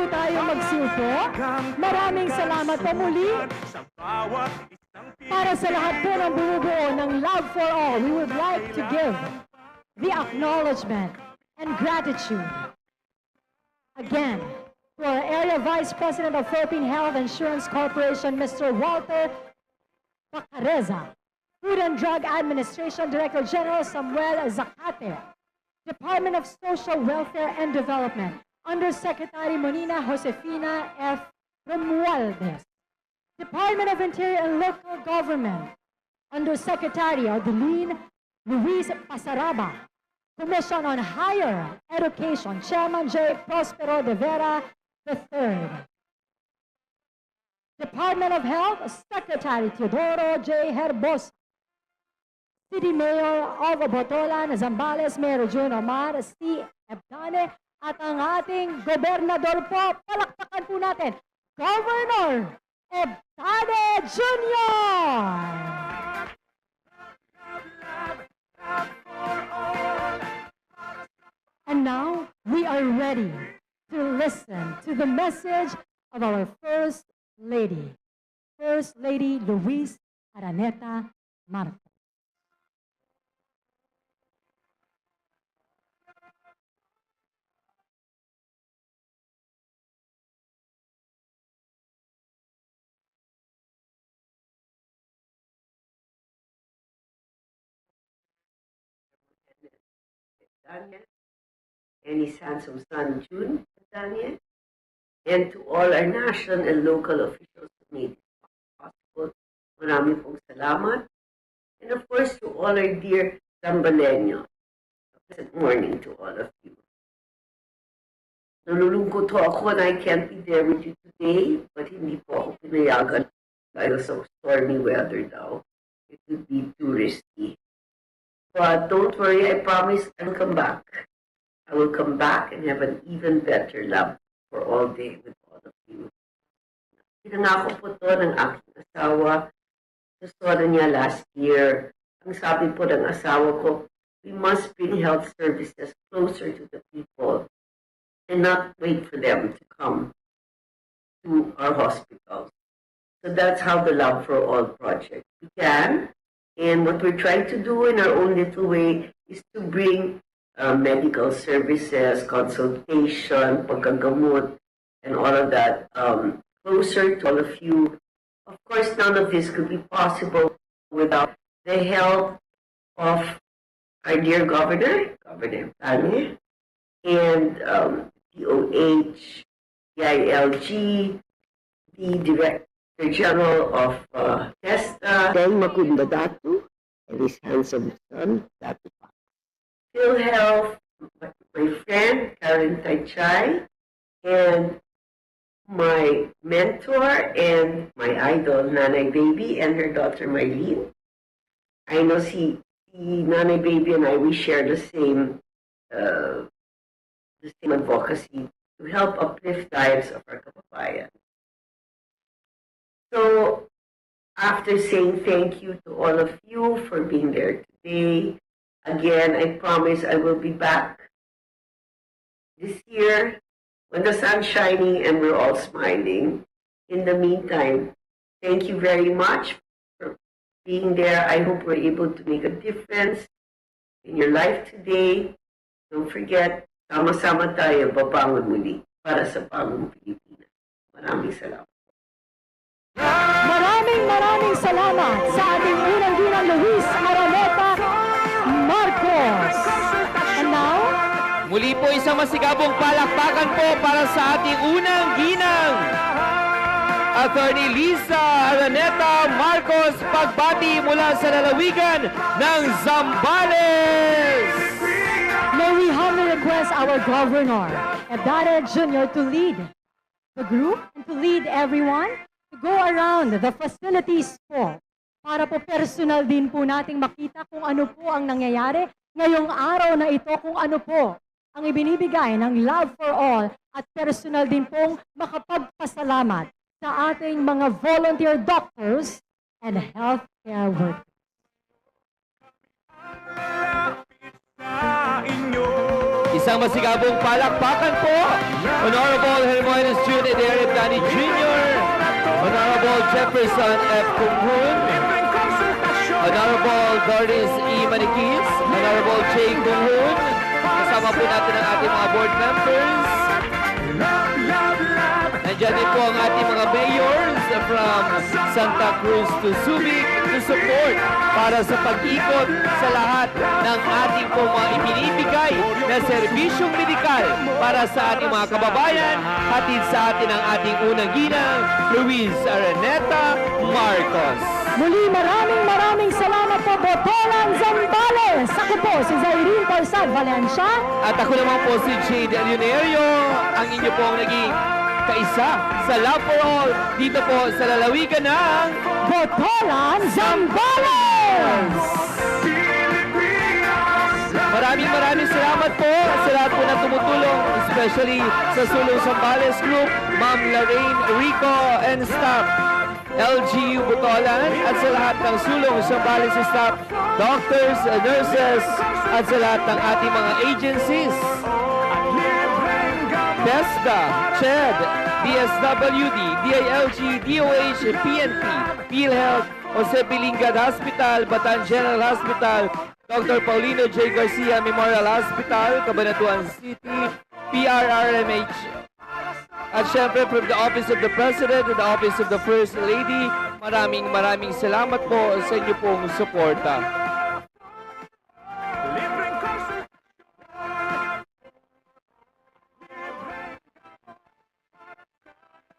po tayo magsilpo. Maraming salamat po muli. Para sa lahat po ng bumubuo ng Love for All, we would like to give the acknowledgement and gratitude again to our Area Vice President of Philippine Health Insurance Corporation, Mr. Walter Pacareza, Food and Drug Administration Director General Samuel Zacate, Department of Social Welfare and Development, Undersecretary Monina Josefina F. Romualdez, Department of Interior and Local Government, Undersecretary Adeline Louise Pasaraba, Commission on Higher Education, Chairman J. Prospero de Vera III, Department of Health, Secretary Teodoro J. Herbosa, City Mayor of Botolan, Zambales, Mayor June Omar C. Ebdane, at ang ating gobernador po, palakpakan po natin, Governor Ebdane Jr. And now, we are ready to listen to the message of our First Lady, Louise Araneta Marcos. Daniel, and his handsome son June Daniel, and to all our national and local officials who made it possible. Maraming pong salamat. And of course, to all our dear Zambaleños. Good morning to all of you. Nalulungkot ho ako na I can't be there with you today, but hindi po ako pinayagan dahil sa stormy weather daw. It would be too risky. But don't worry, I promise I will come back. I will come back and have an even better love for all day with all of you. Pinangako po to ng aking asawa. Gusto niya last year. Ang sabi po ng asawa ko, we must bring health services closer to the people and not wait for them to come to our hospitals. So that's how the Love for All project began. And what we're trying to do in our own little way is to bring medical services, consultation, pagkagamot, and all of that closer to all of you. Of course, none of this could be possible without the help of our dear Governor Tane, and DOH, DILG, the Director General of TESTA, Deng Makunda Datu, and his handsome son, Datu Pa. PhilHealth, my friend, Karen Taichai, and my mentor and my idol, Nanay Baby, and her daughter, Mylene. I know Nanay Baby and I, we share the same advocacy to help uplift lives of our kababayan. So, after saying thank you to all of you for being there today, again, I promise I will be back this year when the sun's shining and we're all smiling. In the meantime, thank you very much for being there. I hope we're able to make a difference in your life today. Don't forget, sama-sama tayo babangon muli para sa bagong Pilipinas. Maraming salamat. Maraming salamat sa ating unang ginang Louise Araneta Marcos. And now, Muli po isang masigabong palakpakan po para sa ating unang ginang, Attorney Liza Araneta Marcos, pagbati mula sa lalawigan ng Zambales. May we humbly request our Governor, Ebdane Jr., to lead the group and to lead everyone to go around the facilities po para po personal din po nating makita kung ano po ang nangyayari ngayong araw na ito, kung ano po ang ibinibigay ng Love for All, at personal din pong makapagpasalamat sa ating mga volunteer doctors and healthcare workers. Sa inyo Isang masigabong palakpakan po. Honorable Hermoines June Adair Dani Jr., Honorable Jefferson F. Kunghun, Honorable Doris E. Maniquis, Honorable J. Kunghun, kasama po natin ang ating mga board members. Nandiyan din po ang ating mga mayors from Santa Cruz to Subic to support para sa pag-ikot sa lahat ng ating po mga ibinibigay na serbisyong medikal para sa ating mga kababayan. Hatid sa atin ang ating unang ginang, Louise Araneta Marcos. Muli maraming salamat po, Botolan, Zambales. Ako po si Zairine Porsad Valencia. At ako naman po si Jade Leonerio, ang inyo pong naging kaisa sa Love for All dito po sa lalawigan ng Botolan, Zambales! Maraming salamat po sa lahat po na tumutulong, especially sa Sulong Zambales Group, Ma'am Lorraine Rico and staff, LGU Botolan, at sa lahat ng Sulong Zambales staff, doctors, nurses, at sa lahat ng ating mga agencies. DESDA, CHED, DSWD, DILG, DOH, PNP, PhilHealth, Jose Bilingad Hospital, Batan General Hospital, Dr. Paulino J. Garcia Memorial Hospital, Cabanatuan City, PRRMH, at syempre from the Office of the President and the Office of the First Lady, maraming salamat po sa inyo pong suporta.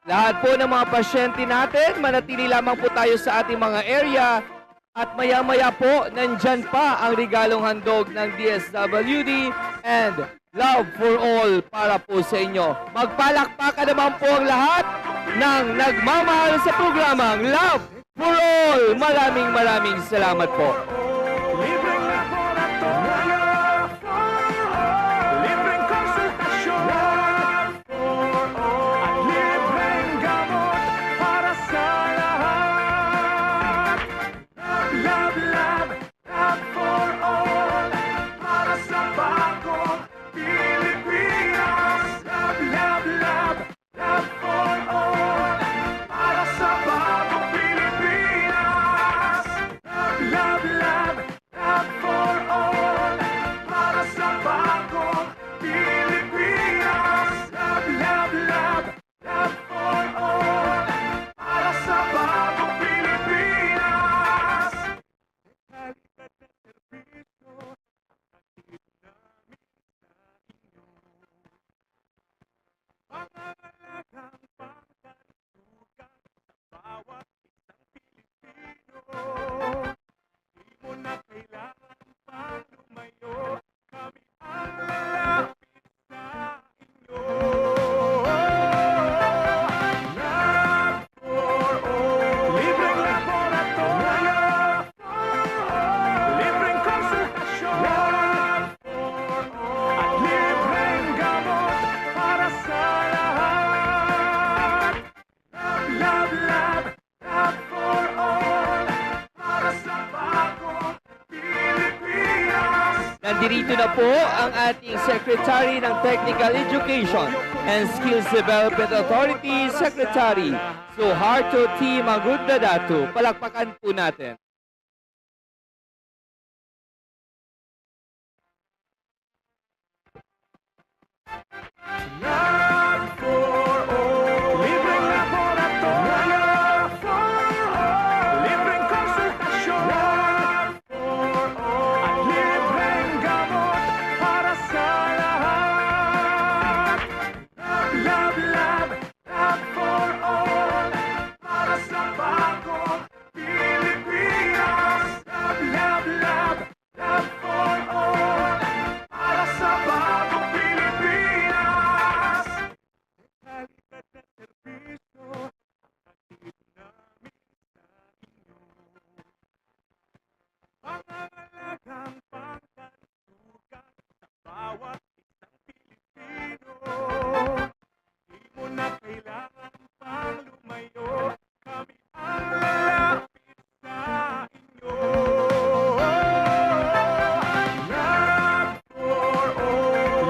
Lahat po ng mga pasyente natin, manatili lamang po tayo sa ating mga area at maya-maya po, nandyan pa ang regalong handog ng DSWD and Love for All para po sa inyo. Magpalakpakan naman po ang lahat ng nagmamahal sa programang Love for All. Maraming salamat po. Libreng konsultasyon at libreng gamot para sa lahat. Love, love, love for all para sa bagong Pilipinas. Love, love, love, love for all para sa bagong Pilipinas. Love, love, love for all para sa bagong Pilipinas. Love, love, love, love for all para sa bagong Pilipinas. Kalidad na serbisyo ang hatid namin sa inyo. Pangangalagang pangkalusugan sa bawat isang Pilipino. Di mo na kailangan pang lumayo, kami ang lalapit sa inyo. Love for all. Libreng laboratorio. Libreng konsultasyon. At libreng gamot para sa lahat. Love, love, love for all para sa bagong Pilipinas. Nandirito na po ang ating Secretary ng Technical Education and Skills Development Authority, Secretary Suharto T. Magundadatu. Palakpakan po natin. Love for all. Libreng laboratorio. Libreng konsultasyon. At libreng gamot para sa lahat. Love, love, love for all para sa bagong Pilipinas. Love, love, love, love for all para sa bagong Pilipinas. Kalidad na serbisyo ang hatid namin sa inyo. Pangangalagang pangkalusugan sa bawat isang Pilipino. Di mo na kailangan pang lumayo, kami ang lalapit sa inyo. Love for all.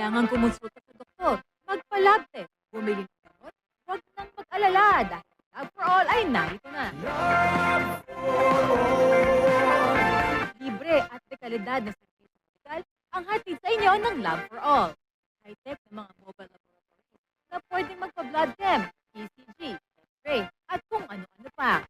Kailangan kumonsulta sa doktor. Magpa-lab test. Bumili ng gamot. Huwag nang mag-alala dahil Love for All ay narito na. Libre at dekalidad na serbisyo medikal ang hatid sa inyo ng Love for All. High-tech na mga mobile laboratories na pwedeng magpa-blood chem, ECG, X-ray, at kung ano-ano pa.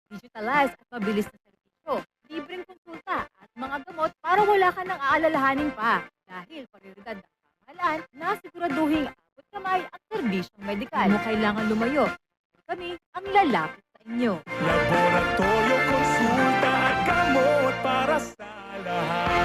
Digitalized at mabilis na serbisyo, libreng konsulta at mga gamot para wala ka nang aalalahanin pa dahil prioridad ng pamahalaan na siguraduhin abot kamay ang serbisyong medikal. Kung kailangan lumayo, kami ang lalapit sa inyo. Laboratorio, konsulta at gamot para sa lahat.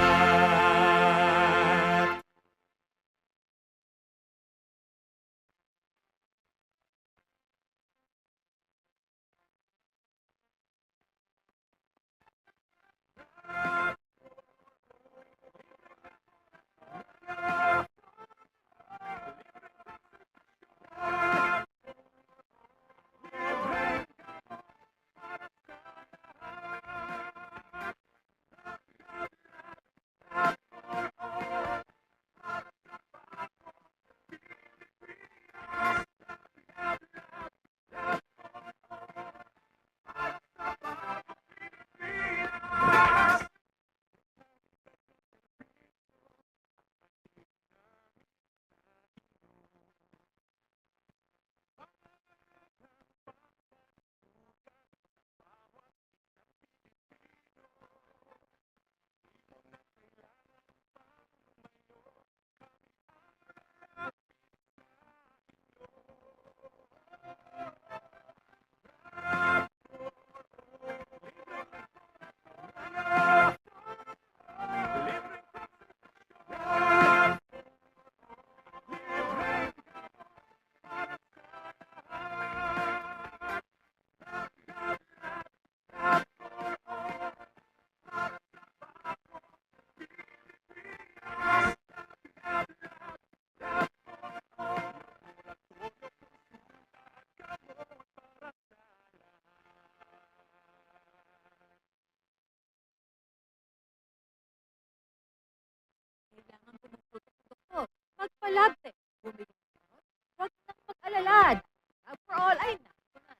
Kailangan kumonsulta sa doktor. Magpa-lab test. Bumili ng gamot. Huwag nang mag-alala dahil Love for All ay narito na.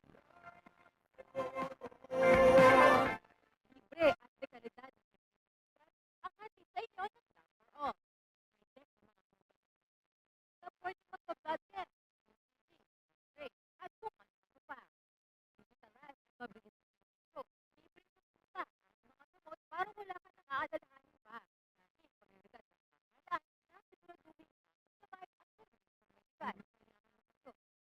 Libre at dekalidad na serbisyo medikal ang hatid sa inyo ng Love for All. High-tech na mga mobile na pwedeng magpa-blood test, ECG, X-ray, at kung ano pa. Digitalized at mabilis na serbisyo, libreng konsulta at mga gamot para wala ka nang aalalahanin pa. Dahil prioridad ng pamahalaan na siguraduhin abot kamay ang serbisyong medikal. Kami ang lalapit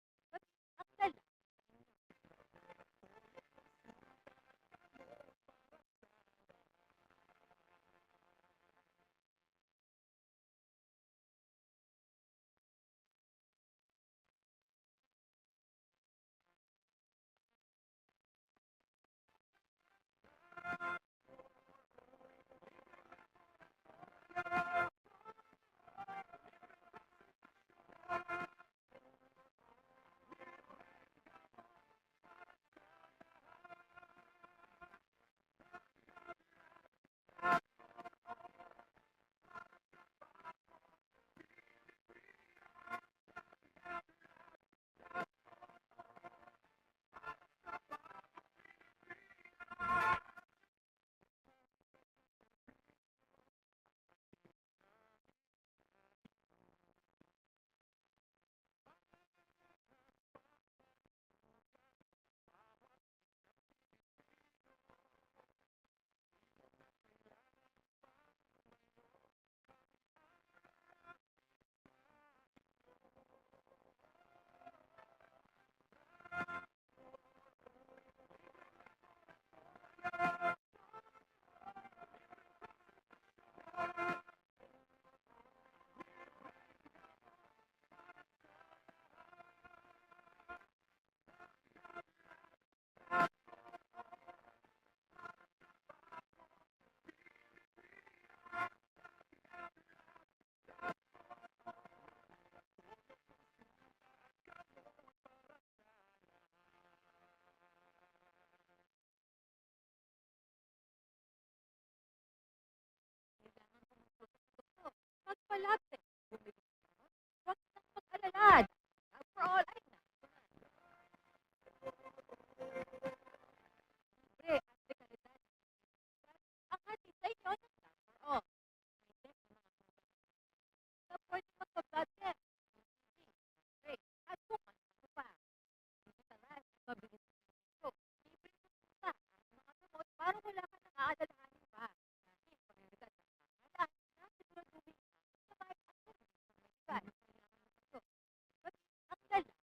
sa inyo. Magpa-lab test. Bumili ng gamot. sa inyo ng Love for All. High-tech na mga na pwedeng magpa-blood test, X-ray, at kung ano pa. Digitalan at mabilis na stroke. Libre konsulta at mga gamot para wala ka nang aadalhanin pa. Dahil prioridad ng pamahalaan na siguraduhin ang sabay at service ng medikal. Pati ang lala.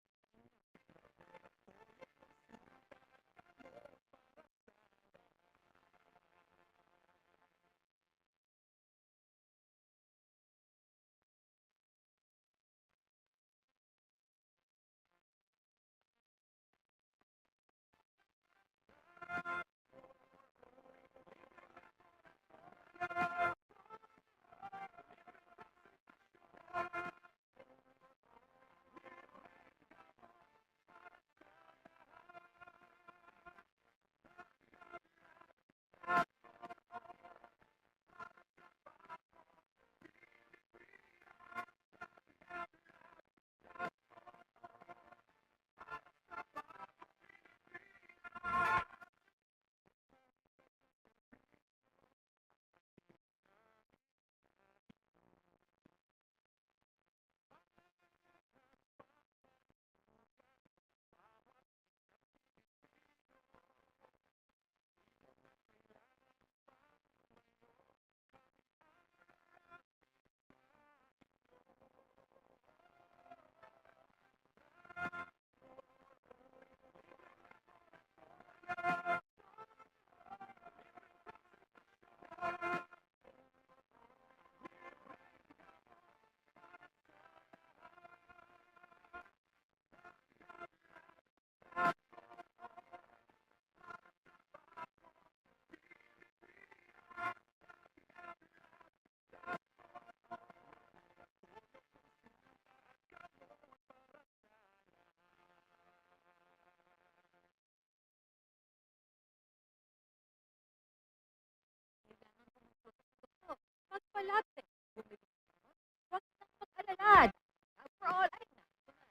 Magpa-lab test. Bumili ng gamot. Huwag nang mag-alala. Love for All ay nasunod.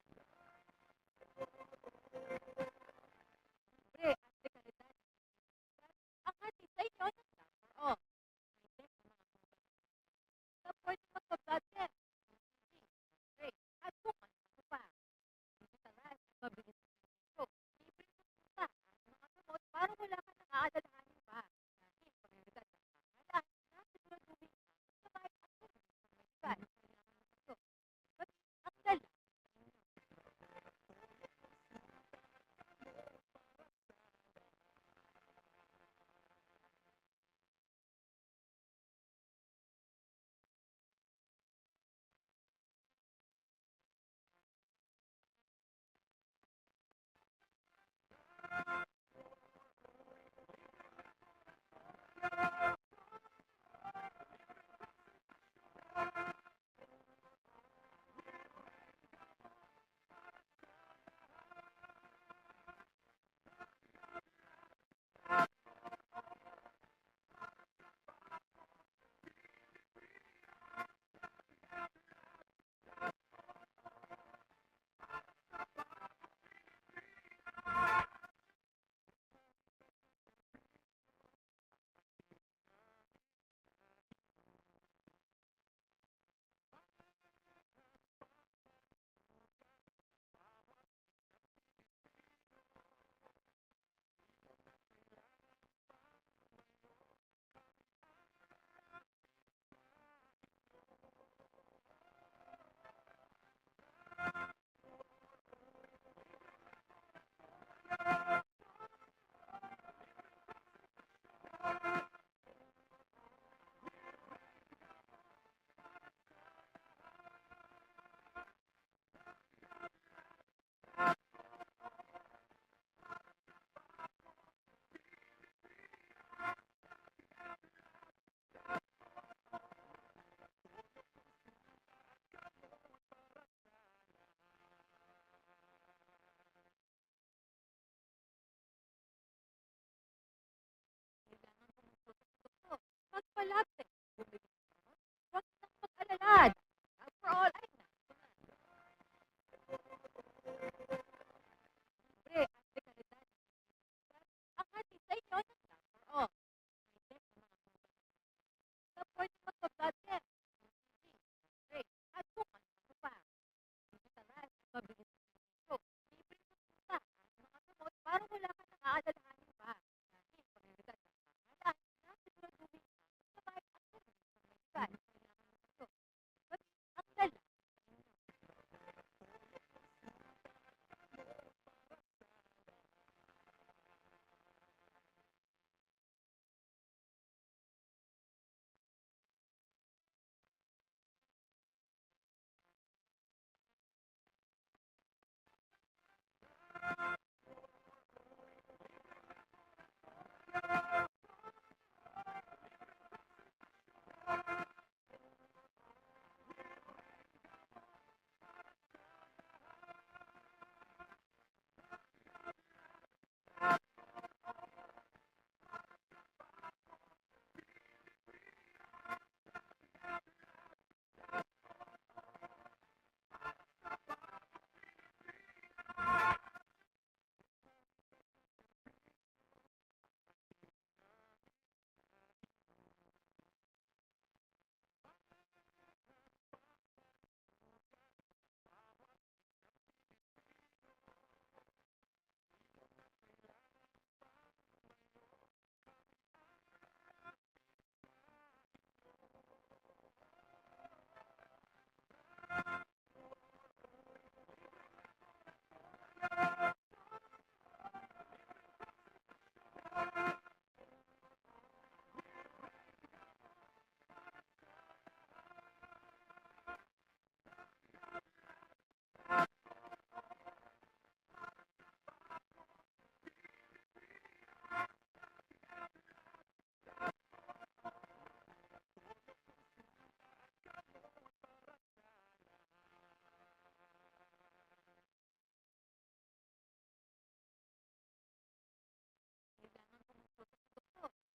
Libre at dekalidad. Ang hatid sa inyo ng Love for All. High-tech na mga na pwedeng magpa-blood test, X-ray, at kung ano pa. Digitalan at mabilis na stroke. Libre konsulta at mga gamot para wala ka nang aadalhanin pa. Dahil prioridad ng pamahalaan na siguraduhin ang sabay at service ng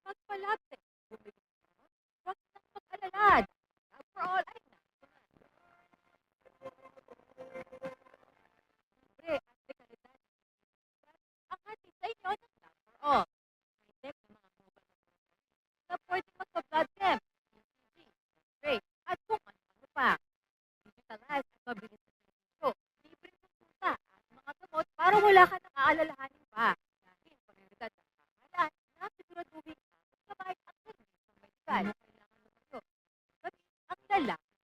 Magpalapit. Huwag nang mag-alala. Love for all ay libre at dekalidad. Ang hatid sa inyo ng Love for All. High-tech na mga mobile na pwedeng magpa-blood chem, ECG, X-ray, at kung ano-ano pa. Digitalized at mabilis na servisyo. Libreng konsulta at mga gamot para wala ka nang aalalahanin pa. Dahil prioridad ng pamahalaan na siguraduhin ang sabay at serbisyong medikal. Kailangan mo kayo. Gabi ang lalaki sa inyo.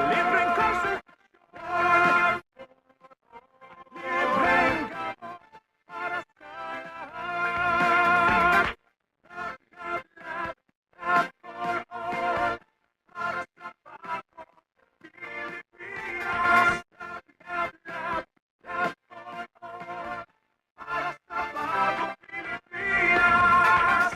Libreng konsultasyon. Libreng gamot para sa lahat. Love for all. Para sa bagong Pilipinas. Love for all. Para sa bagong Pilipinas.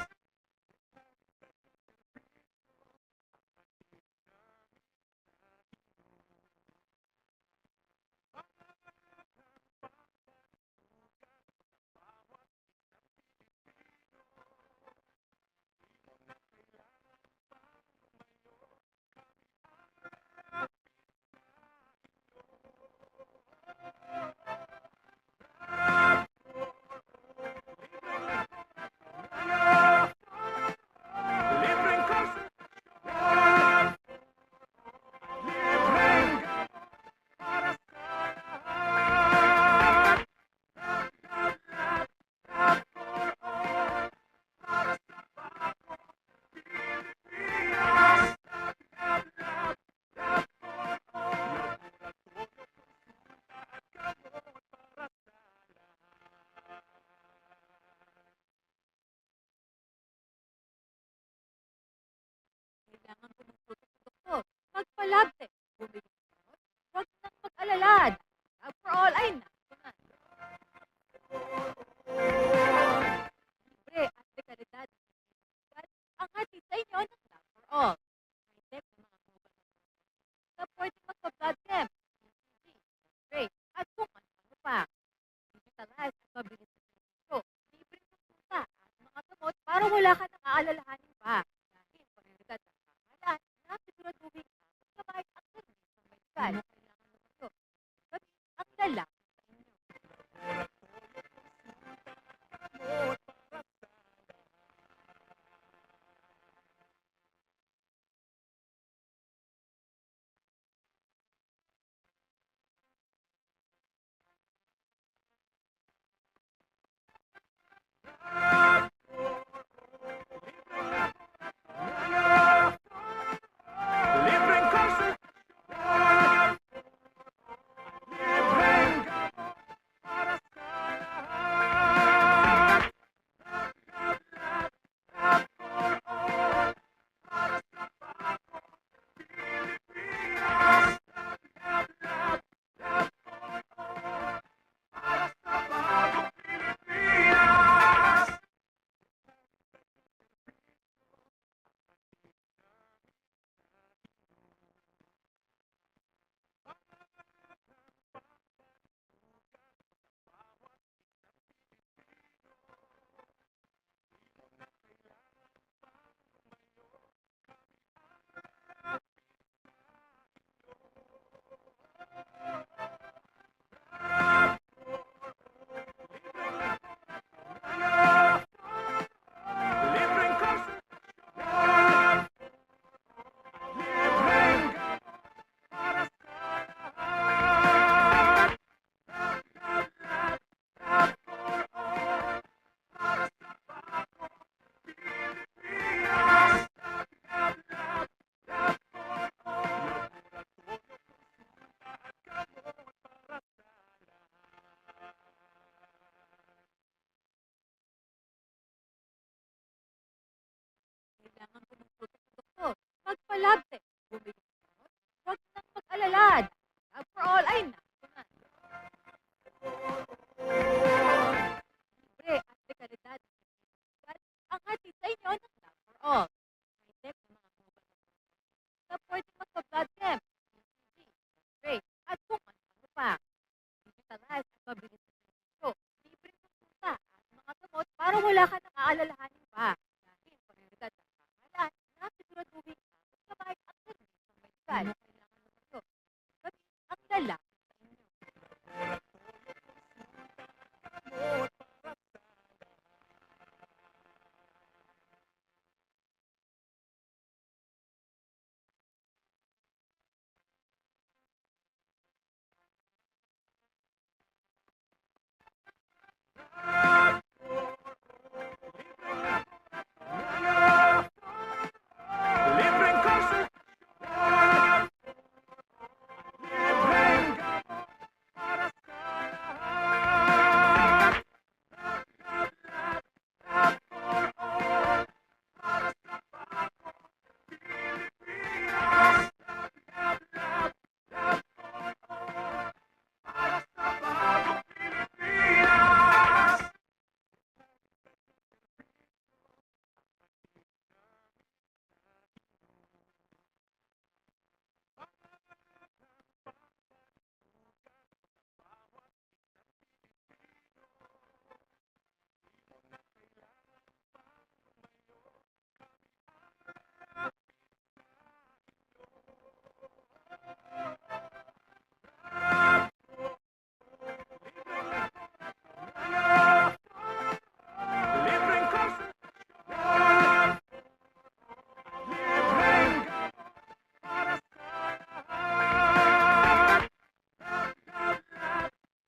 Libreng konsultasyon. Libreng gamot para sa lahat. Love for all. Para sa bagong Pilipinas. Love for all. Laboratorio, konsulta at gamot para sa lahat. Kailangan kumonsulta sa doktor. Magpalapit. Bumili ng gamot. Huwag nang mag-alala. Love for all ay nakunan. Libre at dekalidad. Ang hatid sa inyo ng Love for All. High-tech na mga mobile na pwedeng magpa-blood chem, ECG, X-ray, at kung ano-ano pa. Digitalized at mabilis na servisyo. Libreng konsulta at mga gamot para wala ka nang aalalahanin pa. Dahil prioridad ng pamahalaan na siguraduhin ang sabay at serbisyong medikal. Kailangan mo kayo. Gabi ang lalaki sa wala ka nang aalalahanin pa. Dahil prioridad ng pamahalaan na siguraduhin na kamay ang serbisyo medikal. Kami ang lalapit sa inyo. Libreng konsultasyon, libreng gamot para sa lahat. Lahat for all, para sa bagong Pilipinas. Lahat for all, para sa bagong Pilipinas. Libreng konsultasyon, libreng gamot para sa lahat.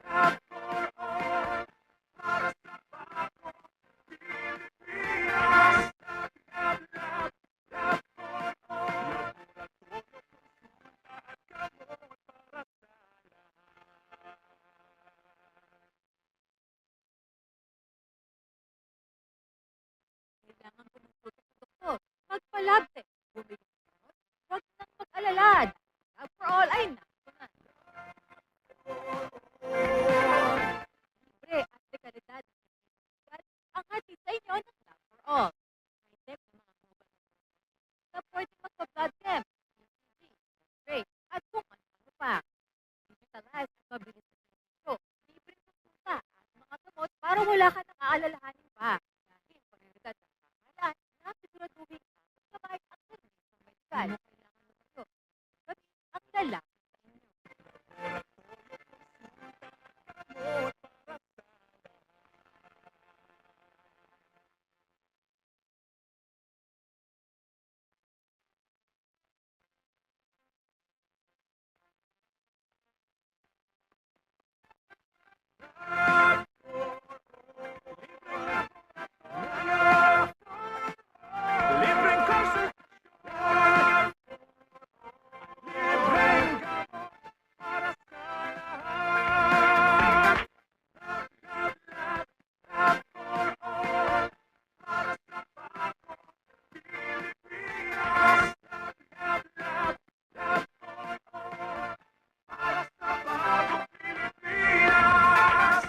Lahat for all, para sa bagong Pilipinas. Lahat for all, konsulta at gamot para sa lahat. Kailangan kumonsulta sa doktor. Magpa-lab test. Bumili ng gamot. Huwag nang mag-alala. Lab for all ay nakunan. Libre at dekalidad ng medikal ang hatid sa inyo ng Lab for All. High-tech ng mga mobile na pwedeng magpa-blood chem, ECG, X-ray, at kung ano pa. Digitalized at mabilis na servisyo. Libreng konsulta at mga gamot para wala ka nang aalalahanin pa. Dahil prioridad ng pamahalaan na siguraduhin na kamay ang serbisyo medikal. Kami ang lalapit sa inyo. Libreng konsultasyon, libreng gamot para sa lahat. Lahat for all, para sa bagong Pilipinas. Lahat for all, para sa bagong Pilipinas.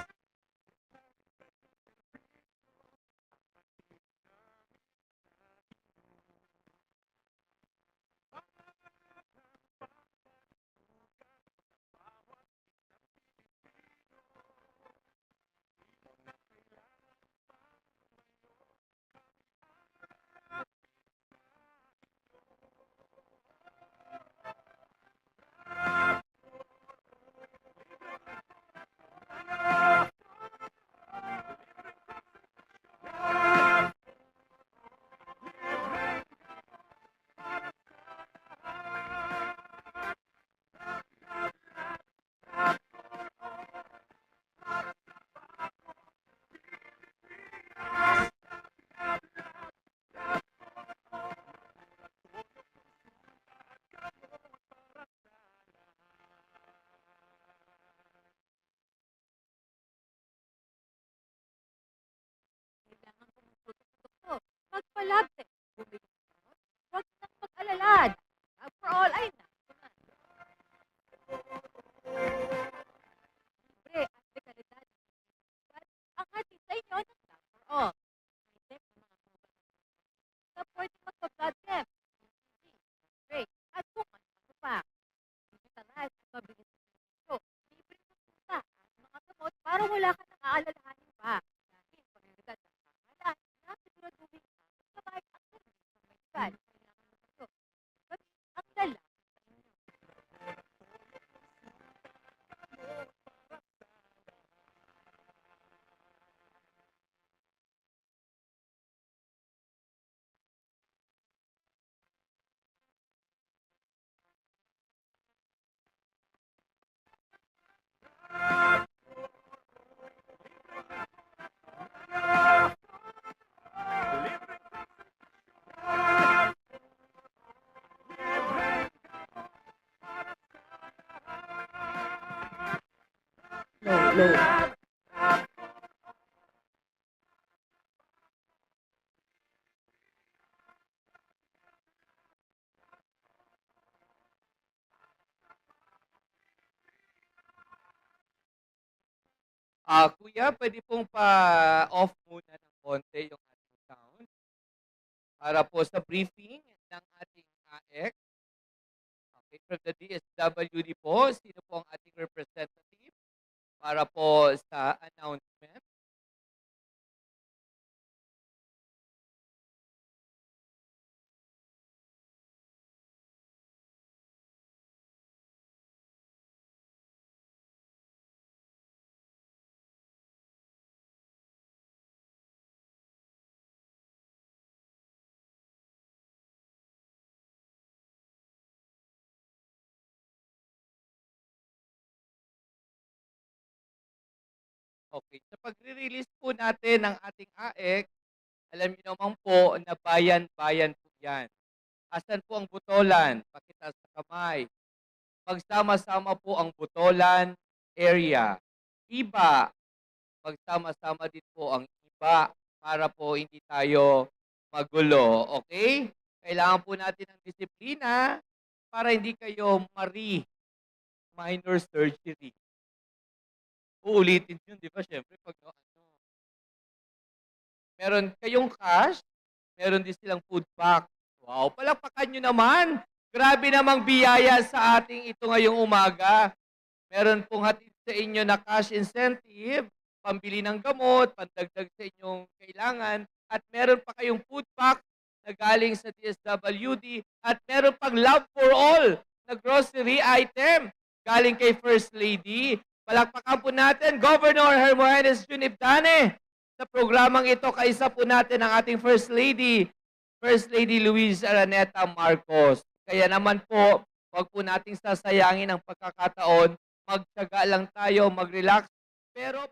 Kailangan kumonsulta sa doktor. Magpa-lab test. Bumili ng gamot. Huwag nang mag-alala. Lab for all ay nakunan. Libre at dekalidad ng medikal ang hatid sa inyo ng Lab for All. High-tech ng mga mobile na pwedeng magpa-blood chem, ECG, X-ray, at kung ano pa. Digitalized at mabilis na servisyo. Libreng konsulta at mga gamot para wala ka nang aalalahanin pa. Dahil prioridad ng pamahalaan No. Kuya, pwede pong pa-off muna ng konti yung ating sound para po sa briefing ng ating AEC. Okay, from the DSWD po, sino po ang ating representative para po sa announcement? Okay, sa pagre-release po natin ng ating AEC, alam niyo naman po na bayan-bayan po yan. Asan po ang Botolan? Pakita sa kamay. Magsama-sama po ang Botolan area. Iba, magsama-sama din po ang iba para po hindi tayo magulo. Okay? Kailangan po natin ng disiplina para hindi kayo minor surgery. Uulitin yun, di ba? Siyempre, pag meron kayong cash, meron din silang food pack. Wow, palakpakan nyo naman. Grabe namang biyaya sa ating ito ngayong umaga. Meron pong hatid sa inyo na cash incentive, pambili ng gamot, pandagdag sa inyong kailangan, at meron pa kayong food pack na galing sa DSWD, at meron pang Love for All na grocery item galing kay First Lady. Palakpakan po natin, Governor Hermogenes Juniptane. Sa programang ito, kaisa po natin ang ating First Lady Louise Araneta Marcos. Kaya naman po, wag po nating sasayangin ang pagkakataon, magtiyaga lang tayo, mag-relax, pero